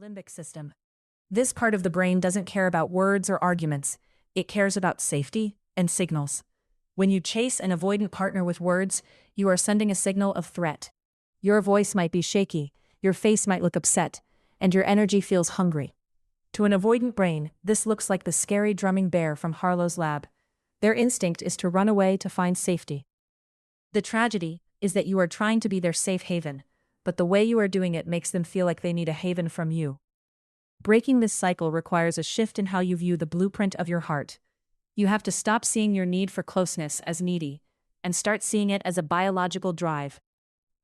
limbic system. This part of the brain doesn't care about words or arguments. It cares about safety and signals. When you chase an avoidant partner with words, you are sending a signal of threat. Your voice might be shaky, your face might look upset, and your energy feels hungry. To an avoidant brain, this looks like the scary drumming bear from Harlow's lab. Their instinct is to run away to find safety. The tragedy is that you are trying to be their safe haven, but the way you are doing it makes them feel like they need a haven from you. Breaking this cycle requires a shift in how you view the blueprint of your heart. You have to stop seeing your need for closeness as needy, and start seeing it as a biological drive.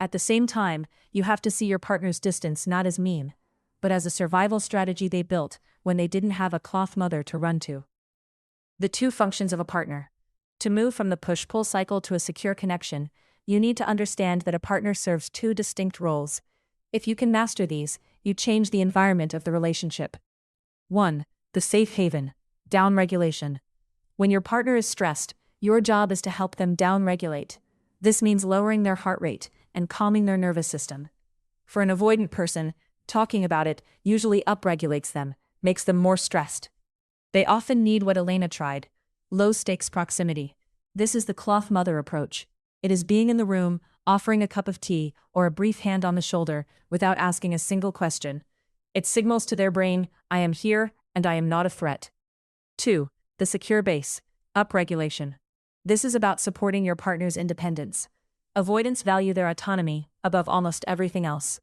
At the same time, you have to see your partner's distance not as mean, but as a survival strategy they built when they didn't have a cloth mother to run to. The two functions of a partner. To move from the push-pull cycle to a secure connection, you need to understand that a partner serves two distinct roles. If you can master these, you change the environment of the relationship. 1. The safe haven, downregulation. When your partner is stressed, your job is to help them downregulate. This means lowering their heart rate and calming their nervous system. For an avoidant person, talking about it usually upregulates them, makes them more stressed. They often need what Elena tried: low-stakes proximity. This is the cloth mother approach. It is being in the room, offering a cup of tea or a brief hand on the shoulder without asking a single question. It signals to their brain, I am here and I am not a threat. 2. The secure base, upregulation. This is about supporting your partner's independence. Avoidants value their autonomy above almost everything else.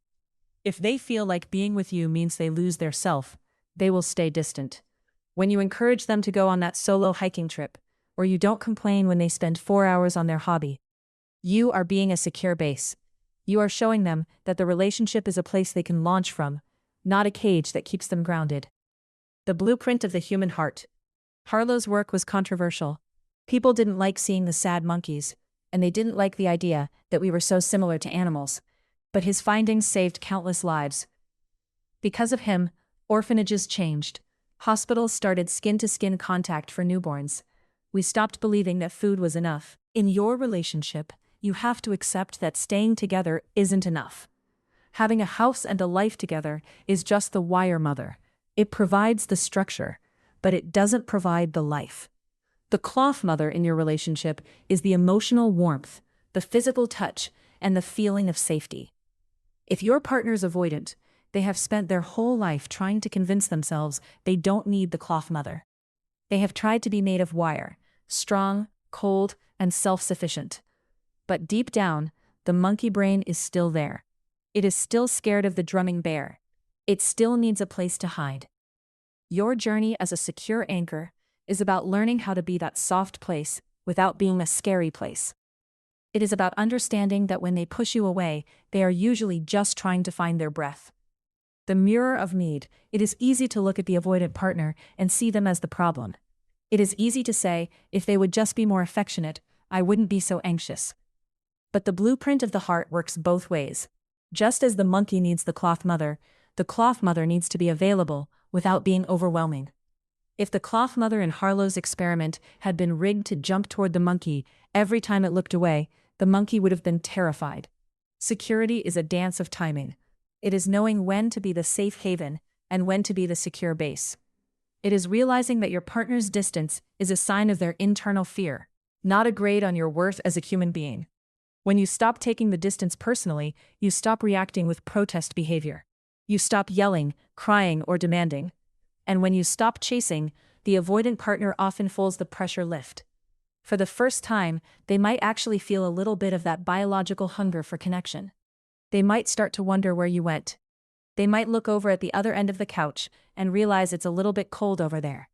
If they feel like being with you means they lose their self, they will stay distant. When you encourage them to go on that solo hiking trip, or you don't complain when they spend 4 hours on their hobby, you are being a secure base. You are showing them that the relationship is a place they can launch from, not a cage that keeps them grounded. The blueprint of the human heart. Harlow's work was controversial. People didn't like seeing the sad monkeys, and they didn't like the idea that we were so similar to animals. But his findings saved countless lives. Because of him, orphanages changed. Hospitals started skin-to-skin contact for newborns. We stopped believing that food was enough. In your relationship, you have to accept that staying together isn't enough. Having a house and a life together is just the wire mother. It provides the structure, but it doesn't provide the life. The cloth mother in your relationship is the emotional warmth, the physical touch, and the feeling of safety. If your partner's avoidant, they have spent their whole life trying to convince themselves they don't need the cloth mother. They have tried to be made of wire, strong, cold, and self-sufficient. But deep down, the monkey brain is still there. It is still scared of the drumming bear. It still needs a place to hide. Your journey as a secure anchor is about learning how to be that soft place without being a scary place. It is about understanding that when they push you away, they are usually just trying to find their breath. The mirror of need. It is easy to look at the avoidant partner and see them as the problem. It is easy to say, if they would just be more affectionate, I wouldn't be so anxious. But the blueprint of the heart works both ways. Just as the monkey needs the cloth mother needs to be available without being overwhelming. If the cloth mother in Harlow's experiment had been rigged to jump toward the monkey every time it looked away, the monkey would have been terrified. Security is a dance of timing. It is knowing when to be the safe haven and when to be the secure base. It is realizing that your partner's distance is a sign of their internal fear, not a grade on your worth as a human being. When you stop taking the distance personally, you stop reacting with protest behavior. You stop yelling, crying, or demanding. And when you stop chasing, the avoidant partner often feels the pressure lift. For the first time, they might actually feel a little bit of that biological hunger for connection. They might start to wonder where you went. They might look over at the other end of the couch and realize it's a little bit cold over there.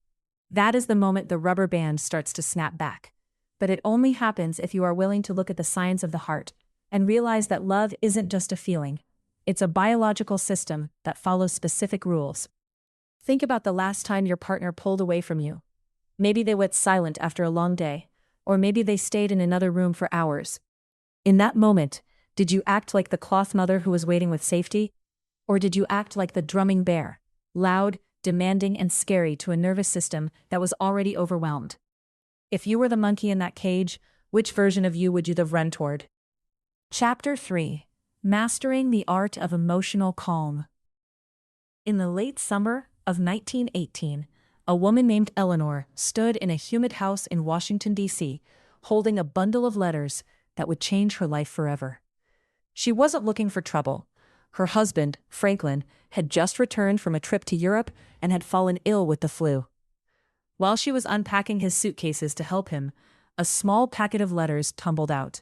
That is the moment the rubber band starts to snap back. But it only happens if you are willing to look at the signs of the heart and realize that love isn't just a feeling. It's a biological system that follows specific rules. Think about the last time your partner pulled away from you. Maybe they went silent after a long day, or maybe they stayed in another room for hours. In that moment, did you act like the cloth mother who was waiting with safety? Or did you act like the drumming bear, loud, demanding, and scary to a nervous system that was already overwhelmed? If you were the monkey in that cage, which version of you would you have run toward? Chapter 3. Mastering the Art of Emotional Calm. In the late summer of 1918, a woman named Eleanor stood in a humid house in Washington, D.C., holding a bundle of letters that would change her life forever. She wasn't looking for trouble. Her husband, Franklin, had just returned from a trip to Europe and had fallen ill with the flu. While she was unpacking his suitcases to help him, a small packet of letters tumbled out.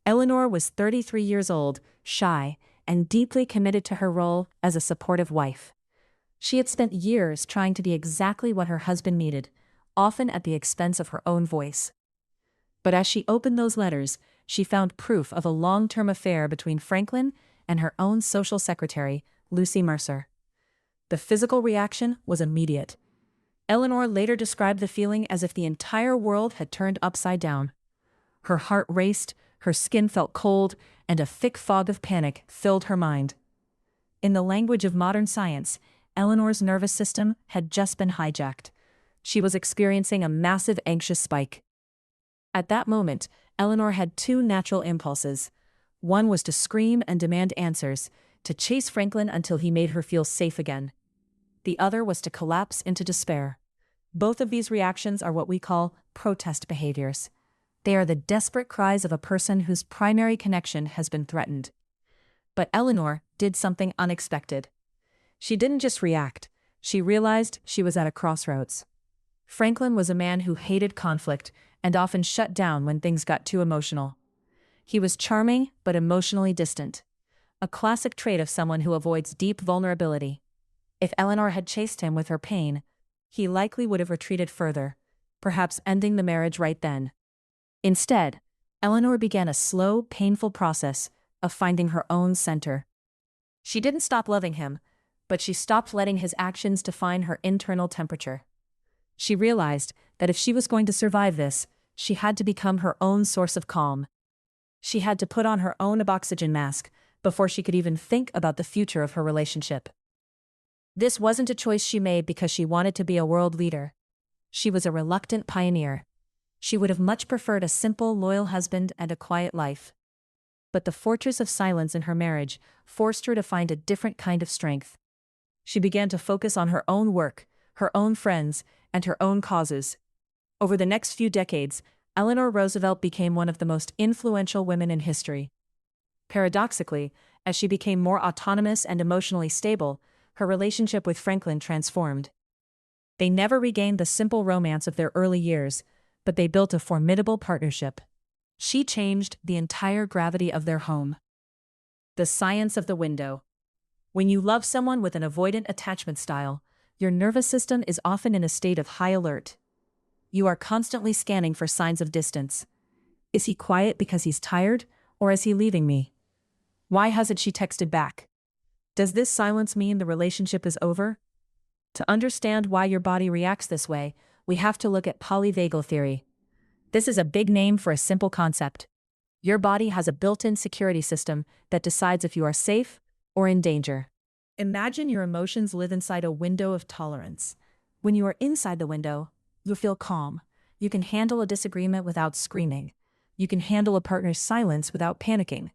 Eleanor was 33 years old, shy, and deeply committed to her role as a supportive wife. She had spent years trying to be exactly what her husband needed, often at the expense of her own voice. But as she opened those letters, she found proof of a long-term affair between Franklin and her own social secretary, Lucy Mercer. The physical reaction was immediate. Eleanor later described the feeling as if the entire world had turned upside down. Her heart raced, her skin felt cold, and a thick fog of panic filled her mind. In the language of modern science, Eleanor's nervous system had just been hijacked. She was experiencing a massive anxious spike. At that moment, Eleanor had two natural impulses. One was to scream and demand answers, to chase Franklin until he made her feel safe again. The other was to collapse into despair. Both of these reactions are what we call protest behaviors. They are the desperate cries of a person whose primary connection has been threatened. But Eleanor did something unexpected. She didn't just react, she realized she was at a crossroads. Franklin was a man who hated conflict and often shut down when things got too emotional. He was charming but emotionally distant, a classic trait of someone who avoids deep vulnerability. If Eleanor had chased him with her pain, he likely would have retreated further, perhaps ending the marriage right then. Instead, Eleanor began a slow, painful process of finding her own center. She didn't stop loving him, but she stopped letting his actions define her internal temperature. She realized that if she was going to survive this, she had to become her own source of calm. She had to put on her own oxygen mask before she could even think about the future of her relationship. This wasn't a choice she made because she wanted to be a world leader. She was a reluctant pioneer. She would have much preferred a simple, loyal husband and a quiet life. But the fortress of silence in her marriage forced her to find a different kind of strength. She began to focus on her own work, her own friends, and her own causes. Over the next few decades, Eleanor Roosevelt became one of the most influential women in history. Paradoxically, as she became more autonomous and emotionally stable, her relationship with Franklin transformed. They never regained the simple romance of their early years, but they built a formidable partnership. She changed the entire gravity of their home. The science of the window. When you love someone with an avoidant attachment style, your nervous system is often in a state of high alert. You are constantly scanning for signs of distance. Is he quiet because he's tired, or is he leaving me? Why hasn't she texted back? Does this silence mean the relationship is over? To understand why your body reacts this way, we have to look at polyvagal theory. This is a big name for a simple concept. Your body has a built-in security system that decides if you are safe or in danger. Imagine your emotions live inside a window of tolerance. When you are inside the window, you feel calm. You can handle a disagreement without screaming. You can handle a partner's silence without panicking.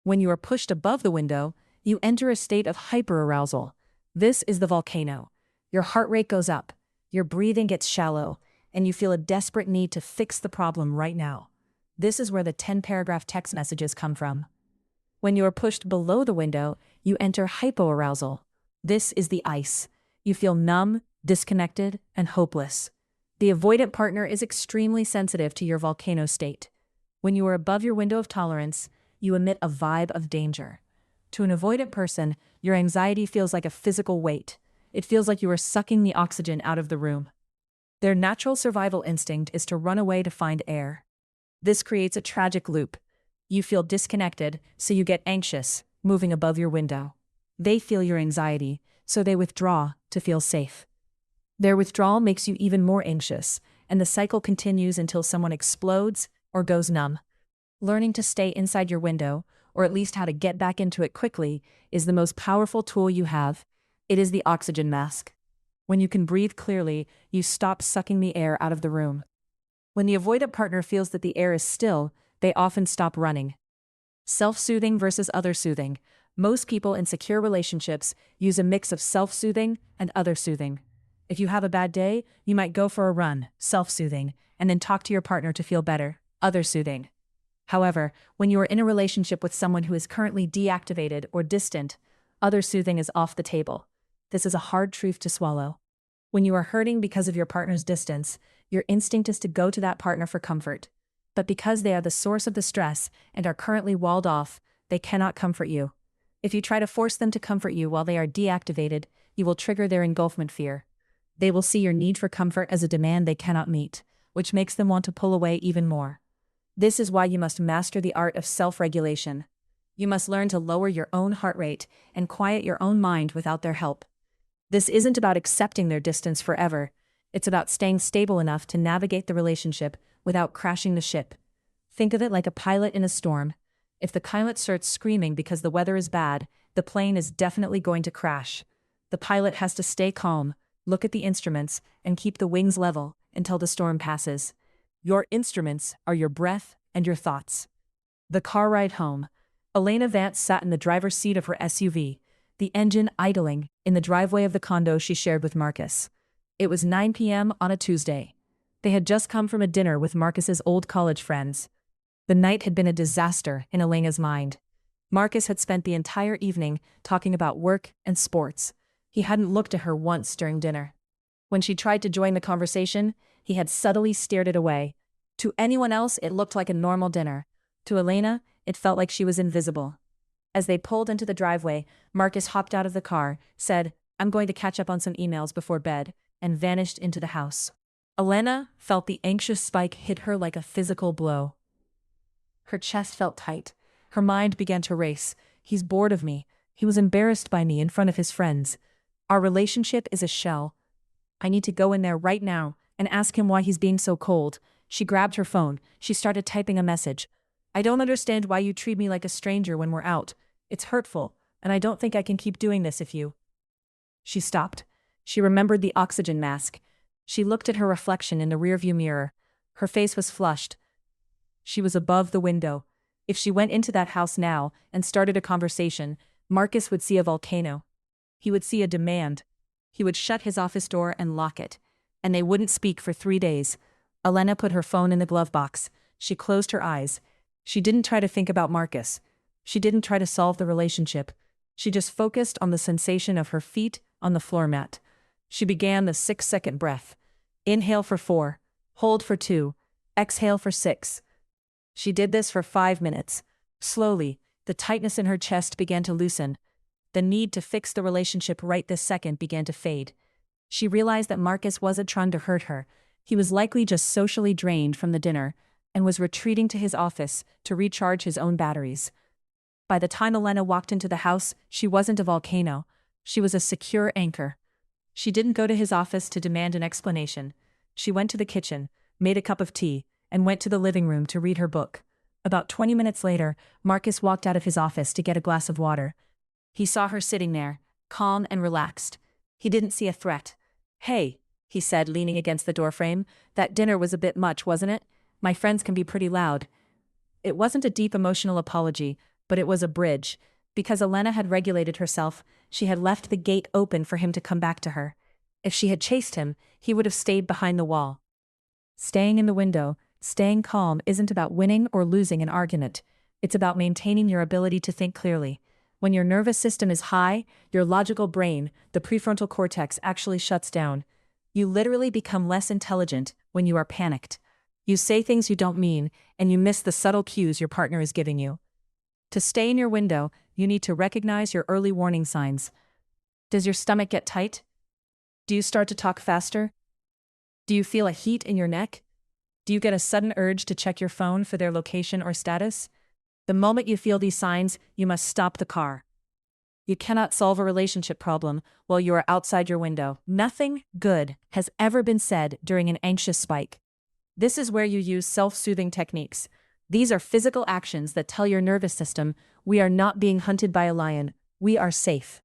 When you are pushed above the window, you enter a state of hyperarousal. This is the volcano. Your heart rate goes up, your breathing gets shallow, and you feel a desperate need to fix the problem right now. This is where the 10-paragraph text messages come from. When you are pushed below the window, you enter hypoarousal. This is the ice. You feel numb, disconnected, and hopeless. The avoidant partner is extremely sensitive to your volcano state. When you are above your window of tolerance, you emit a vibe of danger. To an avoidant person, your anxiety feels like a physical weight. It feels like you are sucking the oxygen out of the room. Their natural survival instinct is to run away to find air. This creates a tragic loop. You feel disconnected, so you get anxious, moving above your window. They feel your anxiety, so they withdraw to feel safe. Their withdrawal makes you even more anxious, and the cycle continues until someone explodes or goes numb. Learning to stay inside your window, or at least how to get back into it quickly, is the most powerful tool you have. It is the oxygen mask. When you can breathe clearly, you stop sucking the air out of the room. When the avoidant partner feels that the air is still, they often stop running. Self-soothing versus other-soothing. Most people in secure relationships use a mix of self-soothing and other-soothing. If you have a bad day, you might go for a run, self-soothing, and then talk to your partner to feel better, other-soothing. However, when you are in a relationship with someone who is currently deactivated or distant, other-soothing is off the table. This is a hard truth to swallow. When you are hurting because of your partner's distance, your instinct is to go to that partner for comfort. But because they are the source of the stress and are currently walled off, they cannot comfort you. If you try to force them to comfort you while they are deactivated, you will trigger their engulfment fear. They will see your need for comfort as a demand they cannot meet, which makes them want to pull away even more. This is why you must master the art of self-regulation. You must learn to lower your own heart rate and quiet your own mind without their help. This isn't about accepting their distance forever. It's about staying stable enough to navigate the relationship without crashing the ship. Think of it like a pilot in a storm. If the pilot starts screaming because the weather is bad, the plane is definitely going to crash. The pilot has to stay calm, look at the instruments, and keep the wings level until the storm passes. Your instruments are your breath and your thoughts. The car ride home. Elena Vance sat in the driver's seat of her SUV, the engine idling, in the driveway of the condo she shared with Marcus. It was 9 p.m. on a Tuesday. They had just come from a dinner with Marcus's old college friends. The night had been a disaster in Elena's mind. Marcus had spent the entire evening talking about work and sports. He hadn't looked at her once during dinner. When she tried to join the conversation, he had subtly steered it away. To anyone else, it looked like a normal dinner. To Elena, it felt like she was invisible. As they pulled into the driveway, Marcus hopped out of the car, said, "I'm going to catch up on some emails before bed," and vanished into the house. Elena felt the anxious spike hit her like a physical blow. Her chest felt tight. Her mind began to race. He's bored of me. He was embarrassed by me in front of his friends. Our relationship is a shell. I need to go in there right now and ask him why he's being so cold. She grabbed her phone. She started typing a message. "I don't understand why you treat me like a stranger when we're out. It's hurtful, and I don't think I can keep doing this if you..." She stopped. She remembered the oxygen mask. She looked at her reflection in the rearview mirror. Her face was flushed. She was above the window. If she went into that house now and started a conversation, Marcus would see a volcano. He would see a demand. He would shut his office door and lock it. And they wouldn't speak for 3 days. Elena put her phone in the glove box. She closed her eyes. She didn't try to think about Marcus. She didn't try to solve the relationship. She just focused on the sensation of her feet on the floor mat. She began the 6-second breath. Inhale for 4. Hold for 2. Exhale for 6. She did this for 5 minutes. Slowly, the tightness in her chest began to loosen. The need to fix the relationship right this second began to fade. She realized that Marcus wasn't trying to hurt her. He was likely just socially drained from the dinner and was retreating to his office to recharge his own batteries. By the time Elena walked into the house, she wasn't a volcano. She was a secure anchor. She didn't go to his office to demand an explanation. She went to the kitchen, made a cup of tea, and went to the living room to read her book. About 20 minutes later, Marcus walked out of his office to get a glass of water. He saw her sitting there, calm and relaxed. He didn't see a threat. "Hey," he said, leaning against the doorframe, "that dinner was a bit much, wasn't it? My friends can be pretty loud." It wasn't a deep emotional apology, but it was a bridge. Because Elena had regulated herself, she had left the gate open for him to come back to her. If she had chased him, he would have stayed behind the wall. Staying in the window, staying calm isn't about winning or losing an argument. It's about maintaining your ability to think clearly. When your nervous system is high, your logical brain, the prefrontal cortex, actually shuts down. You literally become less intelligent when you are panicked. You say things you don't mean, and you miss the subtle cues your partner is giving you. To stay in your window, you need to recognize your early warning signs. Does your stomach get tight? Do you start to talk faster? Do you feel a heat in your neck? Do you get a sudden urge to check your phone for their location or status? The moment you feel these signs, you must stop the car. You cannot solve a relationship problem while you are outside your window. Nothing good has ever been said during an anxious spike. This is where you use self-soothing techniques. These are physical actions that tell your nervous system, we are not being hunted by a lion, we are safe.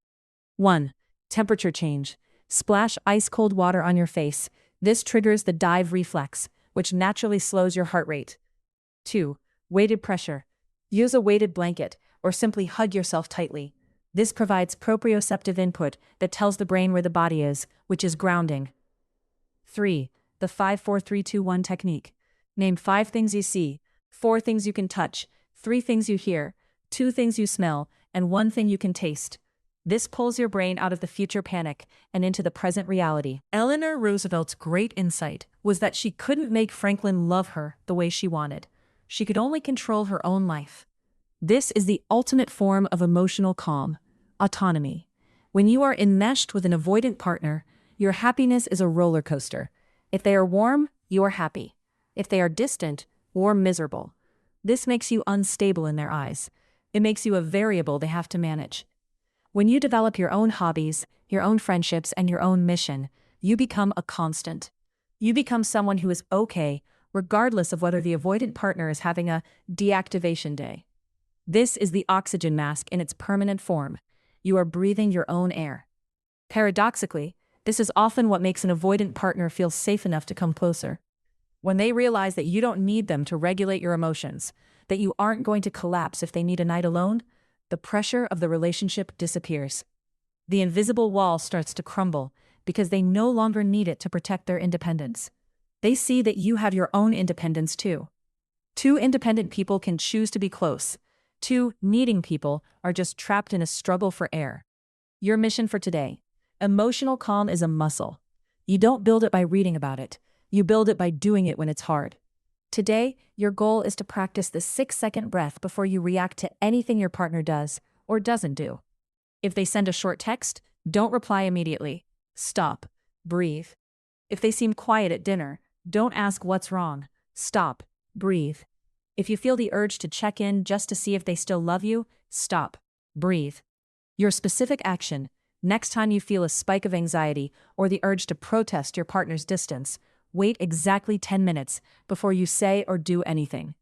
1. Temperature change. Splash ice-cold water on your face. This triggers the dive reflex, which naturally slows your heart rate. 2. Weighted pressure. Use a weighted blanket, or simply hug yourself tightly. This provides proprioceptive input that tells the brain where the body is, which is grounding. 3. The 5-4-3-2-1 technique. Name 5 things you see, 4 things you can touch, 3 things you hear, 2 things you smell, and 1 thing you can taste. This pulls your brain out of the future panic and into the present reality. Eleanor Roosevelt's great insight was that she couldn't make Franklin love her the way she wanted. She could only control her own life. This is the ultimate form of emotional calm, autonomy. When you are enmeshed with an avoidant partner, your happiness is a roller coaster. If they are warm, you are happy. If they are distant or miserable, this makes you unstable in their eyes. It makes you a variable they have to manage. When you develop your own hobbies, your own friendships, and your own mission, you become a constant. You become someone who is okay, regardless of whether the avoidant partner is having a deactivation day. This is the oxygen mask in its permanent form. You are breathing your own air. Paradoxically, this is often what makes an avoidant partner feel safe enough to come closer. When they realize that you don't need them to regulate your emotions, that you aren't going to collapse if they need a night alone, the pressure of the relationship disappears. The invisible wall starts to crumble because they no longer need it to protect their independence. They see that you have your own independence too. 2 independent people can choose to be close. 2 needing people are just trapped in a struggle for air. Your mission for today: emotional calm is a muscle. You don't build it by reading about it. You build it by doing it when it's hard. Today, your goal is to practice the 6-second breath before you react to anything your partner does or doesn't do. If they send a short text, don't reply immediately. Stop. Breathe. If they seem quiet at dinner, don't ask what's wrong. Stop. Breathe. If you feel the urge to check in just to see if they still love you, stop. Breathe. Your specific action: next time you feel a spike of anxiety or the urge to protest your partner's distance, wait exactly 10 minutes before you say or do anything.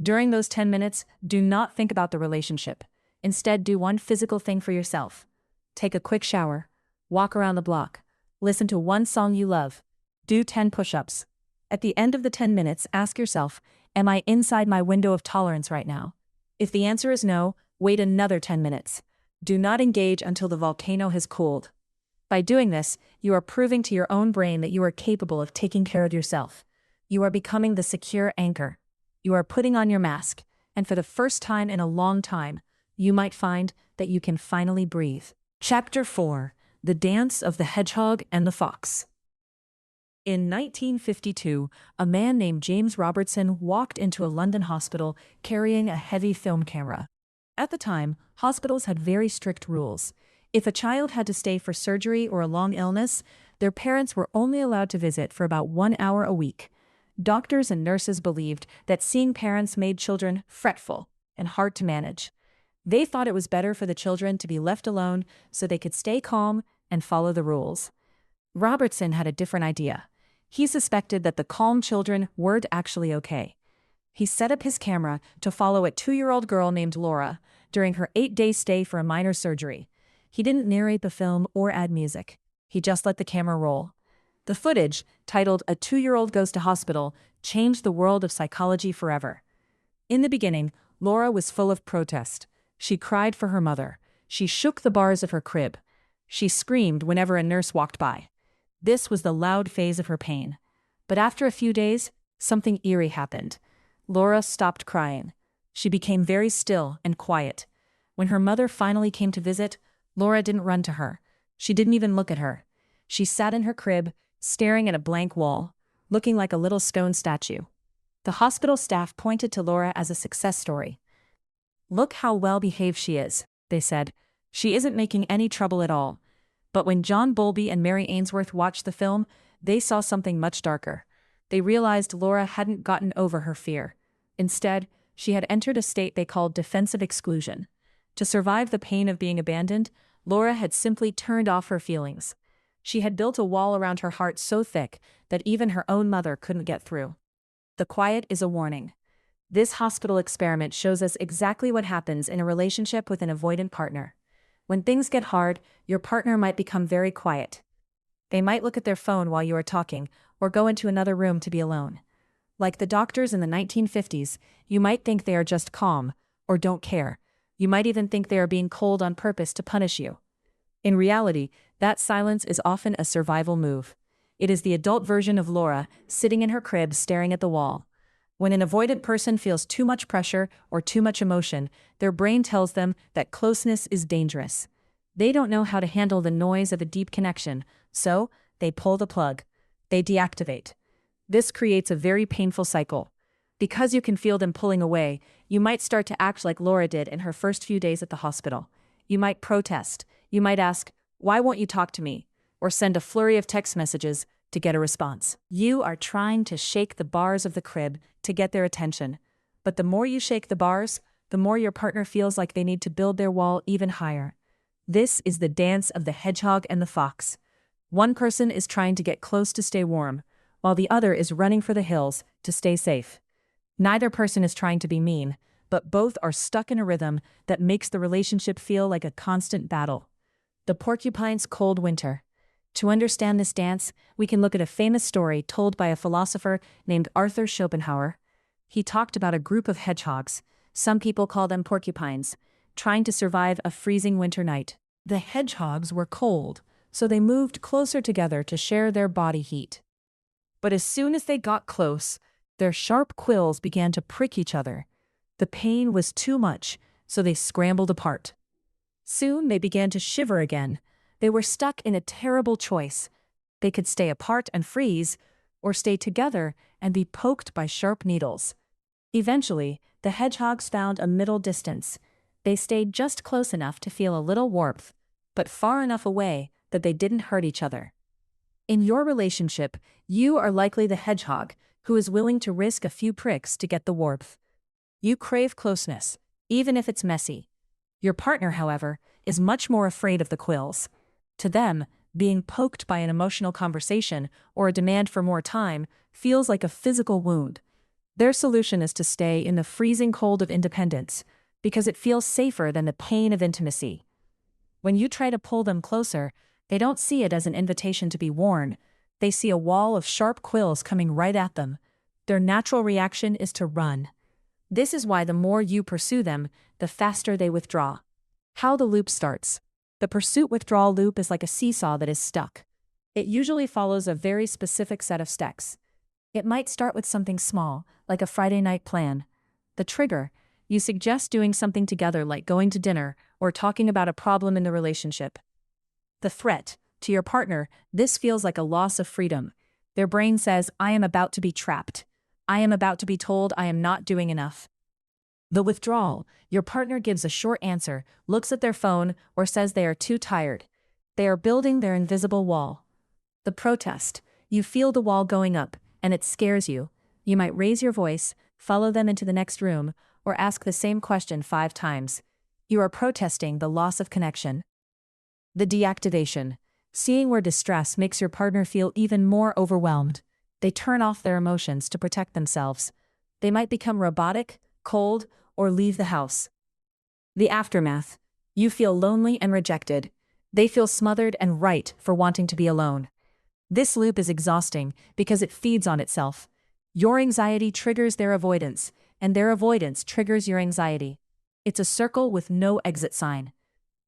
During those 10 minutes, do not think about the relationship. Instead, do one physical thing for yourself. Take a quick shower. Walk around the block. Listen to one song you love. Do 10 push-ups. At the end of the 10 minutes, ask yourself, am I inside my window of tolerance right now? If the answer is no, wait another 10 minutes. Do not engage until the volcano has cooled. By doing this, you are proving to your own brain that you are capable of taking care of yourself. You are becoming the secure anchor. You are putting on your mask, and for the first time in a long time, you might find that you can finally breathe. Chapter 4: The Dance of the Hedgehog and the Fox. In 1952, a man named James Robertson walked into a London hospital carrying a heavy film camera. At the time, hospitals had very strict rules. If a child had to stay for surgery or a long illness, their parents were only allowed to visit for about 1 hour a week. Doctors and nurses believed that seeing parents made children fretful and hard to manage. They thought it was better for the children to be left alone so they could stay calm and follow the rules. Robertson had a different idea. He suspected that the calm children weren't actually okay. He set up his camera to follow a 2-year-old girl named Laura during her 8-day stay for a minor surgery. He didn't narrate the film or add music. He just let the camera roll. The footage, titled "A 2-Year-Old Goes to Hospital," changed the world of psychology forever. In the beginning, Laura was full of protest. She cried for her mother. She shook the bars of her crib. She screamed whenever a nurse walked by. This was the loud phase of her pain. But after a few days, something eerie happened. Laura stopped crying. She became very still and quiet. When her mother finally came to visit, Laura didn't run to her. She didn't even look at her. She sat in her crib, staring at a blank wall, looking like a little stone statue. The hospital staff pointed to Laura as a success story. "Look how well-behaved she is," they said. "She isn't making any trouble at all." But when John Bowlby and Mary Ainsworth watched the film, they saw something much darker. They realized Laura hadn't gotten over her fear. Instead, she had entered a state they called defensive exclusion. To survive the pain of being abandoned, Laura had simply turned off her feelings. She had built a wall around her heart so thick that even her own mother couldn't get through. The quiet is a warning. This hospital experiment shows us exactly what happens in a relationship with an avoidant partner. When things get hard, your partner might become very quiet. They might look at their phone while you are talking, or go into another room to be alone. Like the doctors in the 1950s, you might think they are just calm, or don't care. You might even think they are being cold on purpose to punish you. In reality, that silence is often a survival move. It is the adult version of Laura, sitting in her crib staring at the wall. When an avoidant person feels too much pressure or too much emotion, their brain tells them that closeness is dangerous. They don't know how to handle the noise of a deep connection, so they pull the plug. They deactivate. This creates a very painful cycle. Because you can feel them pulling away, you might start to act like Laura did in her first few days at the hospital. You might protest. You might ask, "Why won't you talk to me?" Or send a flurry of text messages to get a response. You are trying to shake the bars of the crib to get their attention. But the more you shake the bars, the more your partner feels like they need to build their wall even higher. This is the dance of the hedgehog and the fox. One person is trying to get close to stay warm, while the other is running for the hills to stay safe. Neither person is trying to be mean, but both are stuck in a rhythm that makes the relationship feel like a constant battle. The porcupine's cold winter. To understand this dance, we can look at a famous story told by a philosopher named Arthur Schopenhauer. He talked about a group of hedgehogs, some people call them porcupines, trying to survive a freezing winter night. The hedgehogs were cold, so they moved closer together to share their body heat. But as soon as they got close, their sharp quills began to prick each other. The pain was too much, so they scrambled apart. Soon they began to shiver again. They were stuck in a terrible choice. They could stay apart and freeze, or stay together and be poked by sharp needles. Eventually, the hedgehogs found a middle distance. They stayed just close enough to feel a little warmth, but far enough away that they didn't hurt each other. In your relationship, you are likely the hedgehog who is willing to risk a few pricks to get the warmth. You crave closeness, even if it's messy. Your partner, however, is much more afraid of the quills. To them, being poked by an emotional conversation or a demand for more time feels like a physical wound. Their solution is to stay in the freezing cold of independence, because it feels safer than the pain of intimacy. When you try to pull them closer, they don't see it as an invitation to be worn. They see a wall of sharp quills coming right at them. Their natural reaction is to run. This is why the more you pursue them, the faster they withdraw. How the loop starts. The pursuit-withdrawal loop is like a seesaw that is stuck. It usually follows a very specific set of steps. It might start with something small, like a Friday night plan. The trigger: you suggest doing something together like going to dinner or talking about a problem in the relationship. The threat: to your partner, this feels like a loss of freedom. Their brain says, "I am about to be trapped. I am about to be told I am not doing enough." The withdrawal: your partner gives a short answer, looks at their phone, or says they are too tired. They are building their invisible wall. The protest: you feel the wall going up, and it scares you. You might raise your voice, follow them into the next room, or ask the same question 5 times. You are protesting the loss of connection. The deactivation: seeing where distress makes your partner feel even more overwhelmed. They turn off their emotions to protect themselves. They might become robotic, cold, or leave the house. The aftermath: you feel lonely and rejected. They feel smothered and right for wanting to be alone. This loop is exhausting because it feeds on itself. Your anxiety triggers their avoidance, and their avoidance triggers your anxiety. It's a circle with no exit sign.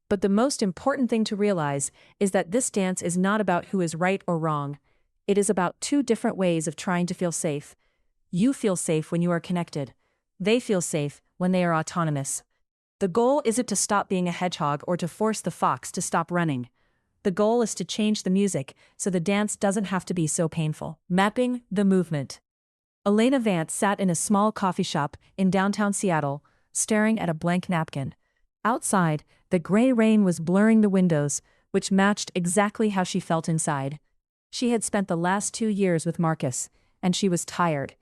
But the most important thing to realize is that this dance is not about who is right or wrong. It is about 2 different ways of trying to feel safe. You feel safe when you are connected. They feel safe when they are autonomous. The goal isn't to stop being a hedgehog or to force the fox to stop running. The goal is to change the music so the dance doesn't have to be so painful. Mapping the movement. Elena Vance sat in a small coffee shop in downtown Seattle, staring at a blank napkin. Outside, the gray rain was blurring the windows, which matched exactly how she felt inside. She had spent the last 2 years with Marcus, and she was tired.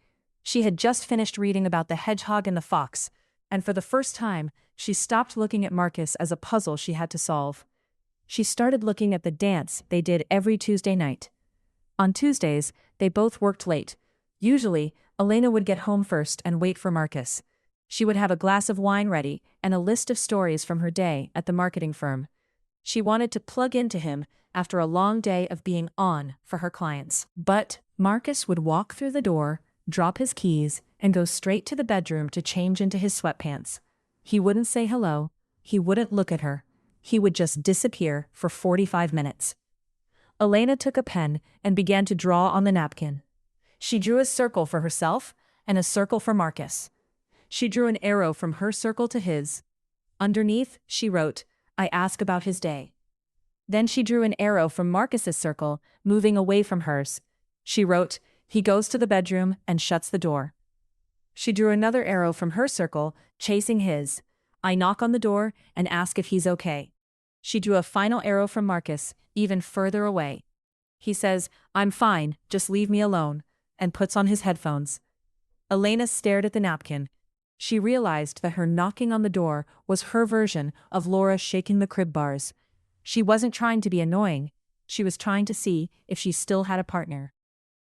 She had just finished reading about the hedgehog and the fox, and for the first time, she stopped looking at Marcus as a puzzle she had to solve. She started looking at the dance they did every Tuesday night. On Tuesdays, they both worked late. Usually, Elena would get home first and wait for Marcus. She would have a glass of wine ready and a list of stories from her day at the marketing firm. She wanted to plug into him after a long day of being on for her clients. But Marcus would walk through the door, drop his keys, and go straight to the bedroom to change into his sweatpants. He wouldn't say hello, He wouldn't look at her. He would just disappear for 45 minutes. Elena took a pen and began to draw on the napkin. She drew a circle for herself and a circle for Marcus. She drew an arrow from her circle to his. Underneath, she wrote, "I ask about his day." Then she drew an arrow from Marcus's circle, moving away from hers. She wrote, "He goes to the bedroom and shuts the door." She drew another arrow from her circle, chasing his. "I knock on the door and ask if he's okay." She drew a final arrow from Marcus, even further away. He says, "I'm fine, just leave me alone," and puts on his headphones. Elena stared at the napkin. She realized that her knocking on the door was her version of Laura shaking the crib bars. She wasn't trying to be annoying. She was trying to see if she still had a partner.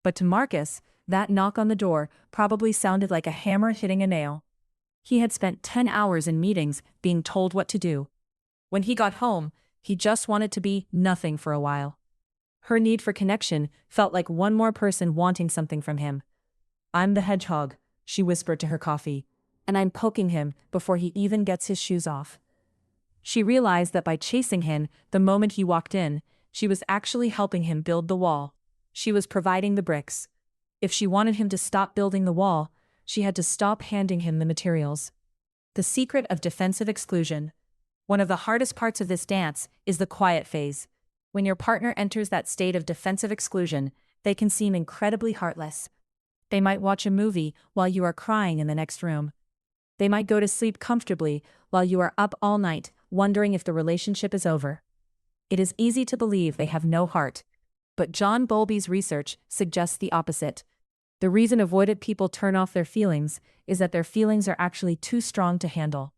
But to Marcus, that knock on the door probably sounded like a hammer hitting a nail. He had spent 10 hours in meetings being told what to do. When he got home, he just wanted to be nothing for a while. Her need for connection felt like one more person wanting something from him. "I'm the hedgehog," she whispered to her coffee, "and I'm poking him before he even gets his shoes off." She realized that by chasing him the moment he walked in, she was actually helping him build the wall. She was providing the bricks. If she wanted him to stop building the wall, she had to stop handing him the materials. The secret of defensive exclusion. One of the hardest parts of this dance is the quiet phase. When your partner enters that state of defensive exclusion, they can seem incredibly heartless. They might watch a movie while you are crying in the next room. They might go to sleep comfortably while you are up all night, wondering if the relationship is over. It is easy to believe they have no heart. But John Bowlby's research suggests the opposite. The reason avoidant people turn off their feelings is that their feelings are actually too strong to handle.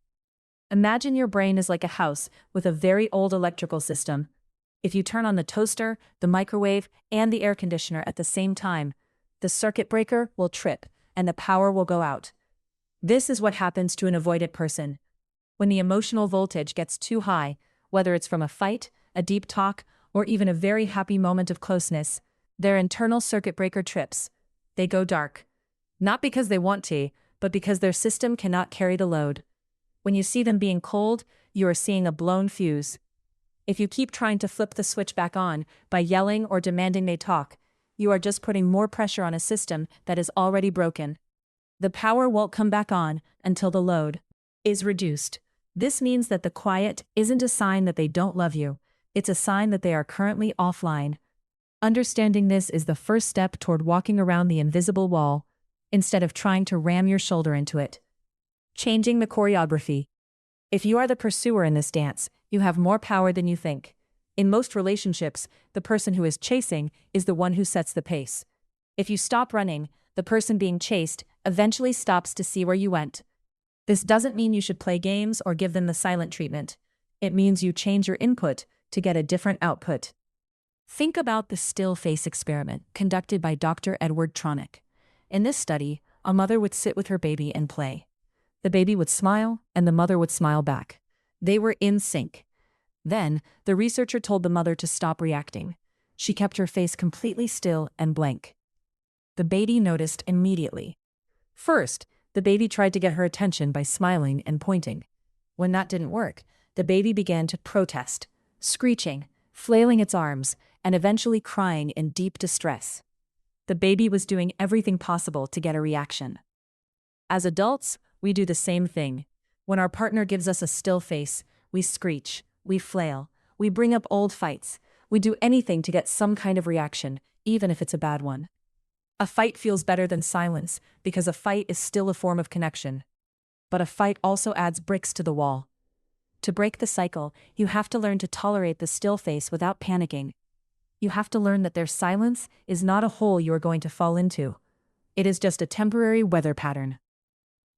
Imagine your brain is like a house with a very old electrical system. If you turn on the toaster, the microwave, and the air conditioner at the same time, the circuit breaker will trip and the power will go out. This is what happens to an avoidant person. When the emotional voltage gets too high, whether it's from a fight, a deep talk, or even a very happy moment of closeness, their internal circuit breaker trips. They go dark. Not because they want to, but because their system cannot carry the load. When you see them being cold, you are seeing a blown fuse. If you keep trying to flip the switch back on by yelling or demanding they talk, you are just putting more pressure on a system that is already broken. The power won't come back on until the load is reduced. This means that the quiet isn't a sign that they don't love you. It's a sign that they are currently offline. Understanding this is the first step toward walking around the invisible wall, instead of trying to ram your shoulder into it. Changing the choreography. If you are the pursuer in this dance, you have more power than you think. In most relationships, the person who is chasing is the one who sets the pace. If you stop running, the person being chased eventually stops to see where you went. This doesn't mean you should play games or give them the silent treatment. It means you change your input to get a different output. Think about the still face experiment conducted by Dr. Edward Tronick. In this study, a mother would sit with her baby and play. The baby would smile, and the mother would smile back. They were in sync. Then, the researcher told the mother to stop reacting. She kept her face completely still and blank. The baby noticed immediately. First, the baby tried to get her attention by smiling and pointing. When that didn't work, the baby began to protest, screeching, flailing its arms, and eventually crying in deep distress. The baby was doing everything possible to get a reaction. As adults, we do the same thing. When our partner gives us a still face, we screech, we flail, we bring up old fights, we do anything to get some kind of reaction, even if it's a bad one. A fight feels better than silence because a fight is still a form of connection. But a fight also adds bricks to the wall. To break the cycle, you have to learn to tolerate the still face without panicking. You have to learn that their silence is not a hole you are going to fall into. It is just a temporary weather pattern.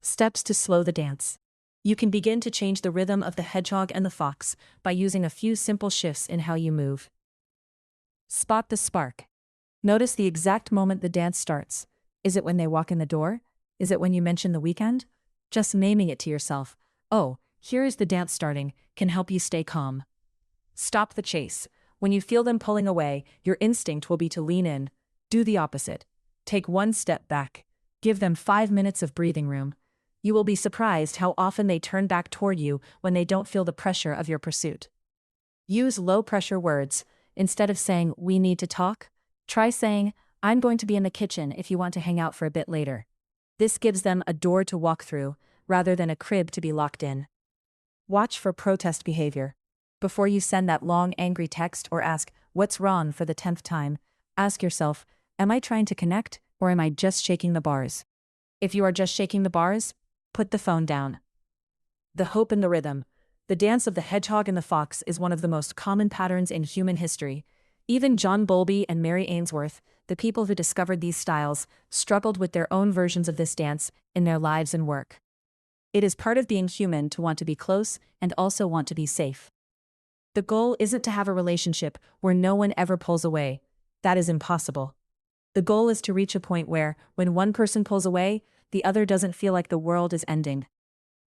Steps to slow the dance. You can begin to change the rhythm of the hedgehog and the fox by using a few simple shifts in how you move. Spot the spark. Notice the exact moment the dance starts. Is it when they walk in the door? Is it when you mention the weekend? Just naming it to yourself, "Oh, here is the dance starting," can help you stay calm. Stop the chase. When you feel them pulling away, your instinct will be to lean in. Do the opposite. Take one step back. Give them 5 minutes of breathing room. You will be surprised how often they turn back toward you when they don't feel the pressure of your pursuit. Use low-pressure words. Instead of saying, "We need to talk," try saying, "I'm going to be in the kitchen if you want to hang out for a bit later." This gives them a door to walk through, rather than a crib to be locked in. Watch for protest behavior. Before you send that long, angry text or ask, "What's wrong?" for the 10th time, ask yourself, "Am I trying to connect, or am I just shaking the bars?" If you are just shaking the bars, put the phone down. The hope and the rhythm. The dance of the hedgehog and the fox is one of the most common patterns in human history. Even John Bowlby and Mary Ainsworth, the people who discovered these styles, struggled with their own versions of this dance in their lives and work. It is part of being human to want to be close and also want to be safe. The goal isn't to have a relationship where no one ever pulls away. That is impossible. The goal is to reach a point where, when one person pulls away, the other doesn't feel like the world is ending.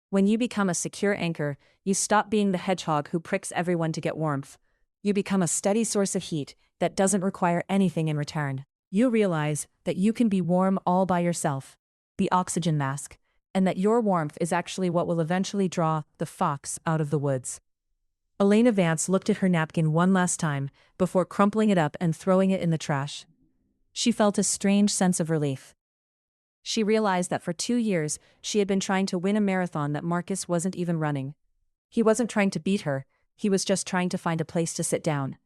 When you become a secure anchor, you stop being the hedgehog who pricks everyone to get warmth. You become a steady source of heat that doesn't require anything in return. You realize that you can be warm all by yourself, the oxygen mask, and that your warmth is actually what will eventually draw the fox out of the woods. Elena Vance looked at her napkin one last time before crumpling it up and throwing it in the trash. She felt a strange sense of relief. She realized that for 2 years she had been trying to win a marathon that Marcus wasn't even running. He wasn't trying to beat her, he was just trying to find a place to sit down.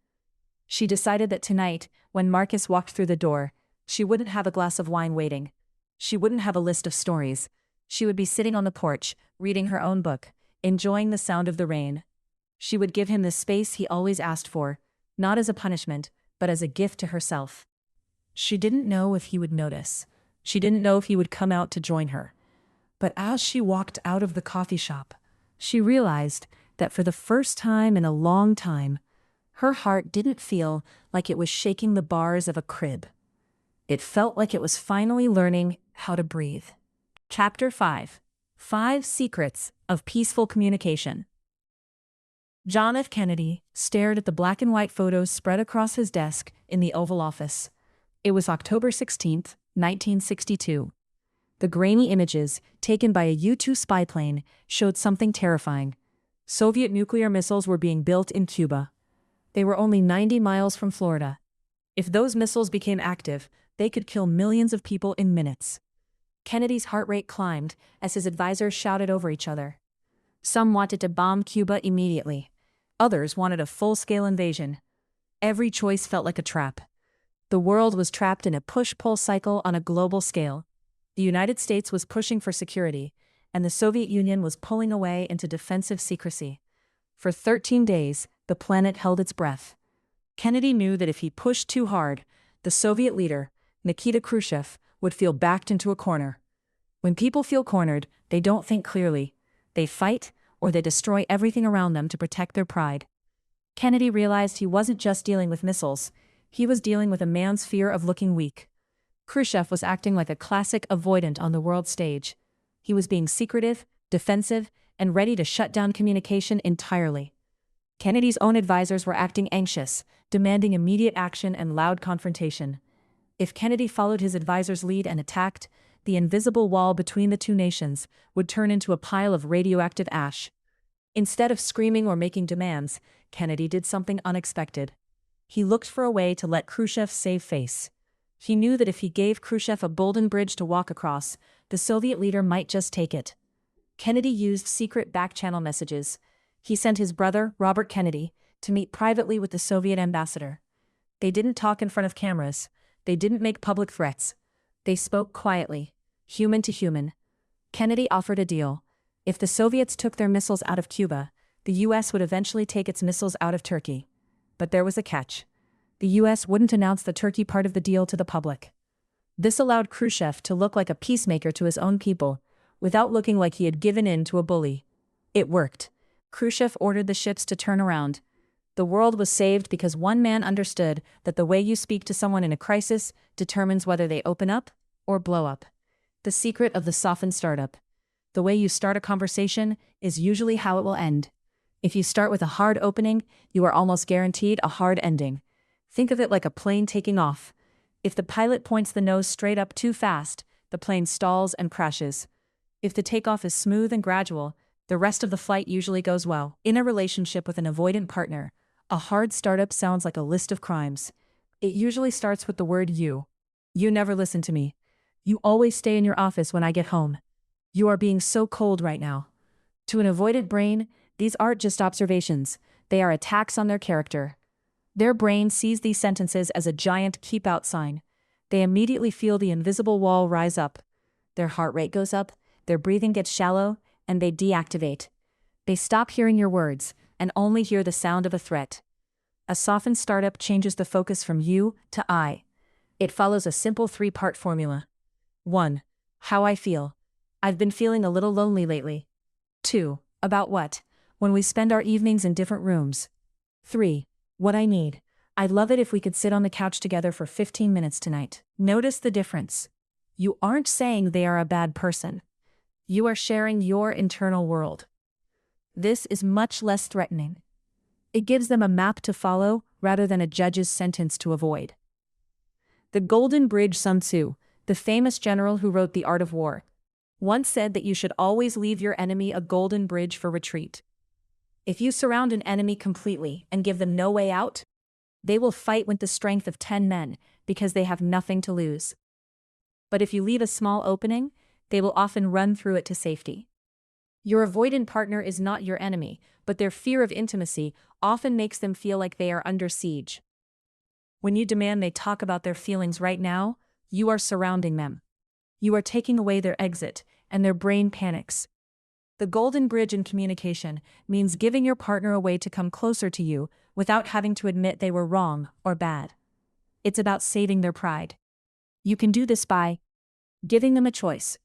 She decided that tonight, when Marcus walked through the door, she wouldn't have a glass of wine waiting. She wouldn't have a list of stories. She would be sitting on the porch, reading her own book, enjoying the sound of the rain. She would give him the space he always asked for, not as a punishment, but as a gift to herself. She didn't know if he would notice. She didn't know if he would come out to join her. But as she walked out of the coffee shop, she realized that for the first time in a long time, her heart didn't feel like it was shaking the bars of a crib. It felt like it was finally learning how to breathe. Chapter 5. 5 Secrets of Peaceful Communication. John F. Kennedy stared at the black and white photos spread across his desk in the Oval Office. It was October 16, 1962. The grainy images, taken by a U-2 spy plane, showed something terrifying. Soviet nuclear missiles were being built in Cuba. They were only 90 miles from Florida. If those missiles became active, they could kill millions of people in minutes. Kennedy's heart rate climbed as his advisors shouted over each other. Some wanted to bomb Cuba immediately. Others wanted a full-scale invasion. Every choice felt like a trap. The world was trapped in a push-pull cycle on a global scale. The United States was pushing for security, and the Soviet Union was pulling away into defensive secrecy. For 13 days, the planet held its breath. Kennedy knew that if he pushed too hard, the Soviet leader, Nikita Khrushchev, would feel backed into a corner. When people feel cornered, they don't think clearly. They fight, or they destroy everything around them to protect their pride. Kennedy realized he wasn't just dealing with missiles. He was dealing with a man's fear of looking weak. Khrushchev was acting like a classic avoidant on the world stage. He was being secretive, defensive, and ready to shut down communication entirely. Kennedy's own advisors were acting anxious, demanding immediate action and loud confrontation. If Kennedy followed his advisors' lead and attacked, the invisible wall between the two nations would turn into a pile of radioactive ash. Instead of screaming or making demands, Kennedy did something unexpected. He looked for a way to let Khrushchev save face. He knew that if he gave Khrushchev a golden bridge to walk across, the Soviet leader might just take it. Kennedy used secret back-channel messages. He sent his brother, Robert Kennedy, to meet privately with the Soviet ambassador. They didn't talk in front of cameras. They didn't make public threats. They spoke quietly, human to human. Kennedy offered a deal. If the Soviets took their missiles out of Cuba, the U.S. would eventually take its missiles out of Turkey. But there was a catch. The U.S. wouldn't announce the Turkey part of the deal to the public. This allowed Khrushchev to look like a peacemaker to his own people, without looking like he had given in to a bully. It worked. Khrushchev ordered the ships to turn around. The world was saved because one man understood that the way you speak to someone in a crisis determines whether they open up or blow up. The secret of the softened startup. The way you start a conversation is usually how it will end. If you start with a hard opening, you are almost guaranteed a hard ending. Think of it like a plane taking off. If the pilot points the nose straight up too fast, the plane stalls and crashes. If the takeoff is smooth and gradual, the rest of the flight usually goes well. In a relationship with an avoidant partner, a hard startup sounds like a list of crimes. It usually starts with the word you. You never listen to me. You always stay in your office when I get home. You are being so cold right now. To an avoidant brain, these aren't just observations, they are attacks on their character. Their brain sees these sentences as a giant keep-out sign. They immediately feel the invisible wall rise up. Their heart rate goes up, their breathing gets shallow, and they deactivate. They stop hearing your words and only hear the sound of a threat. A softened startup changes the focus from you to I. It follows a simple 3-part formula. 1. How I feel. I've been feeling a little lonely lately. 2. About what? When we spend our evenings in different rooms. 3. What I need. I'd love it if we could sit on the couch together for 15 minutes tonight. Notice the difference. You aren't saying they are a bad person. You are sharing your internal world. This is much less threatening. It gives them a map to follow rather than a judge's sentence to avoid. The Golden Bridge. Sun Tzu, the famous general who wrote The Art of War, once said that you should always leave your enemy a golden bridge for retreat. If you surround an enemy completely and give them no way out, they will fight with the strength of 10 men because they have nothing to lose. But if you leave a small opening, they will often run through it to safety. Your avoidant partner is not your enemy, but their fear of intimacy often makes them feel like they are under siege. When you demand they talk about their feelings right now, you are surrounding them. You are taking away their exit, and their brain panics. The golden bridge in communication means giving your partner a way to come closer to you without having to admit they were wrong or bad. It's about saving their pride. You can do this by giving them a choice.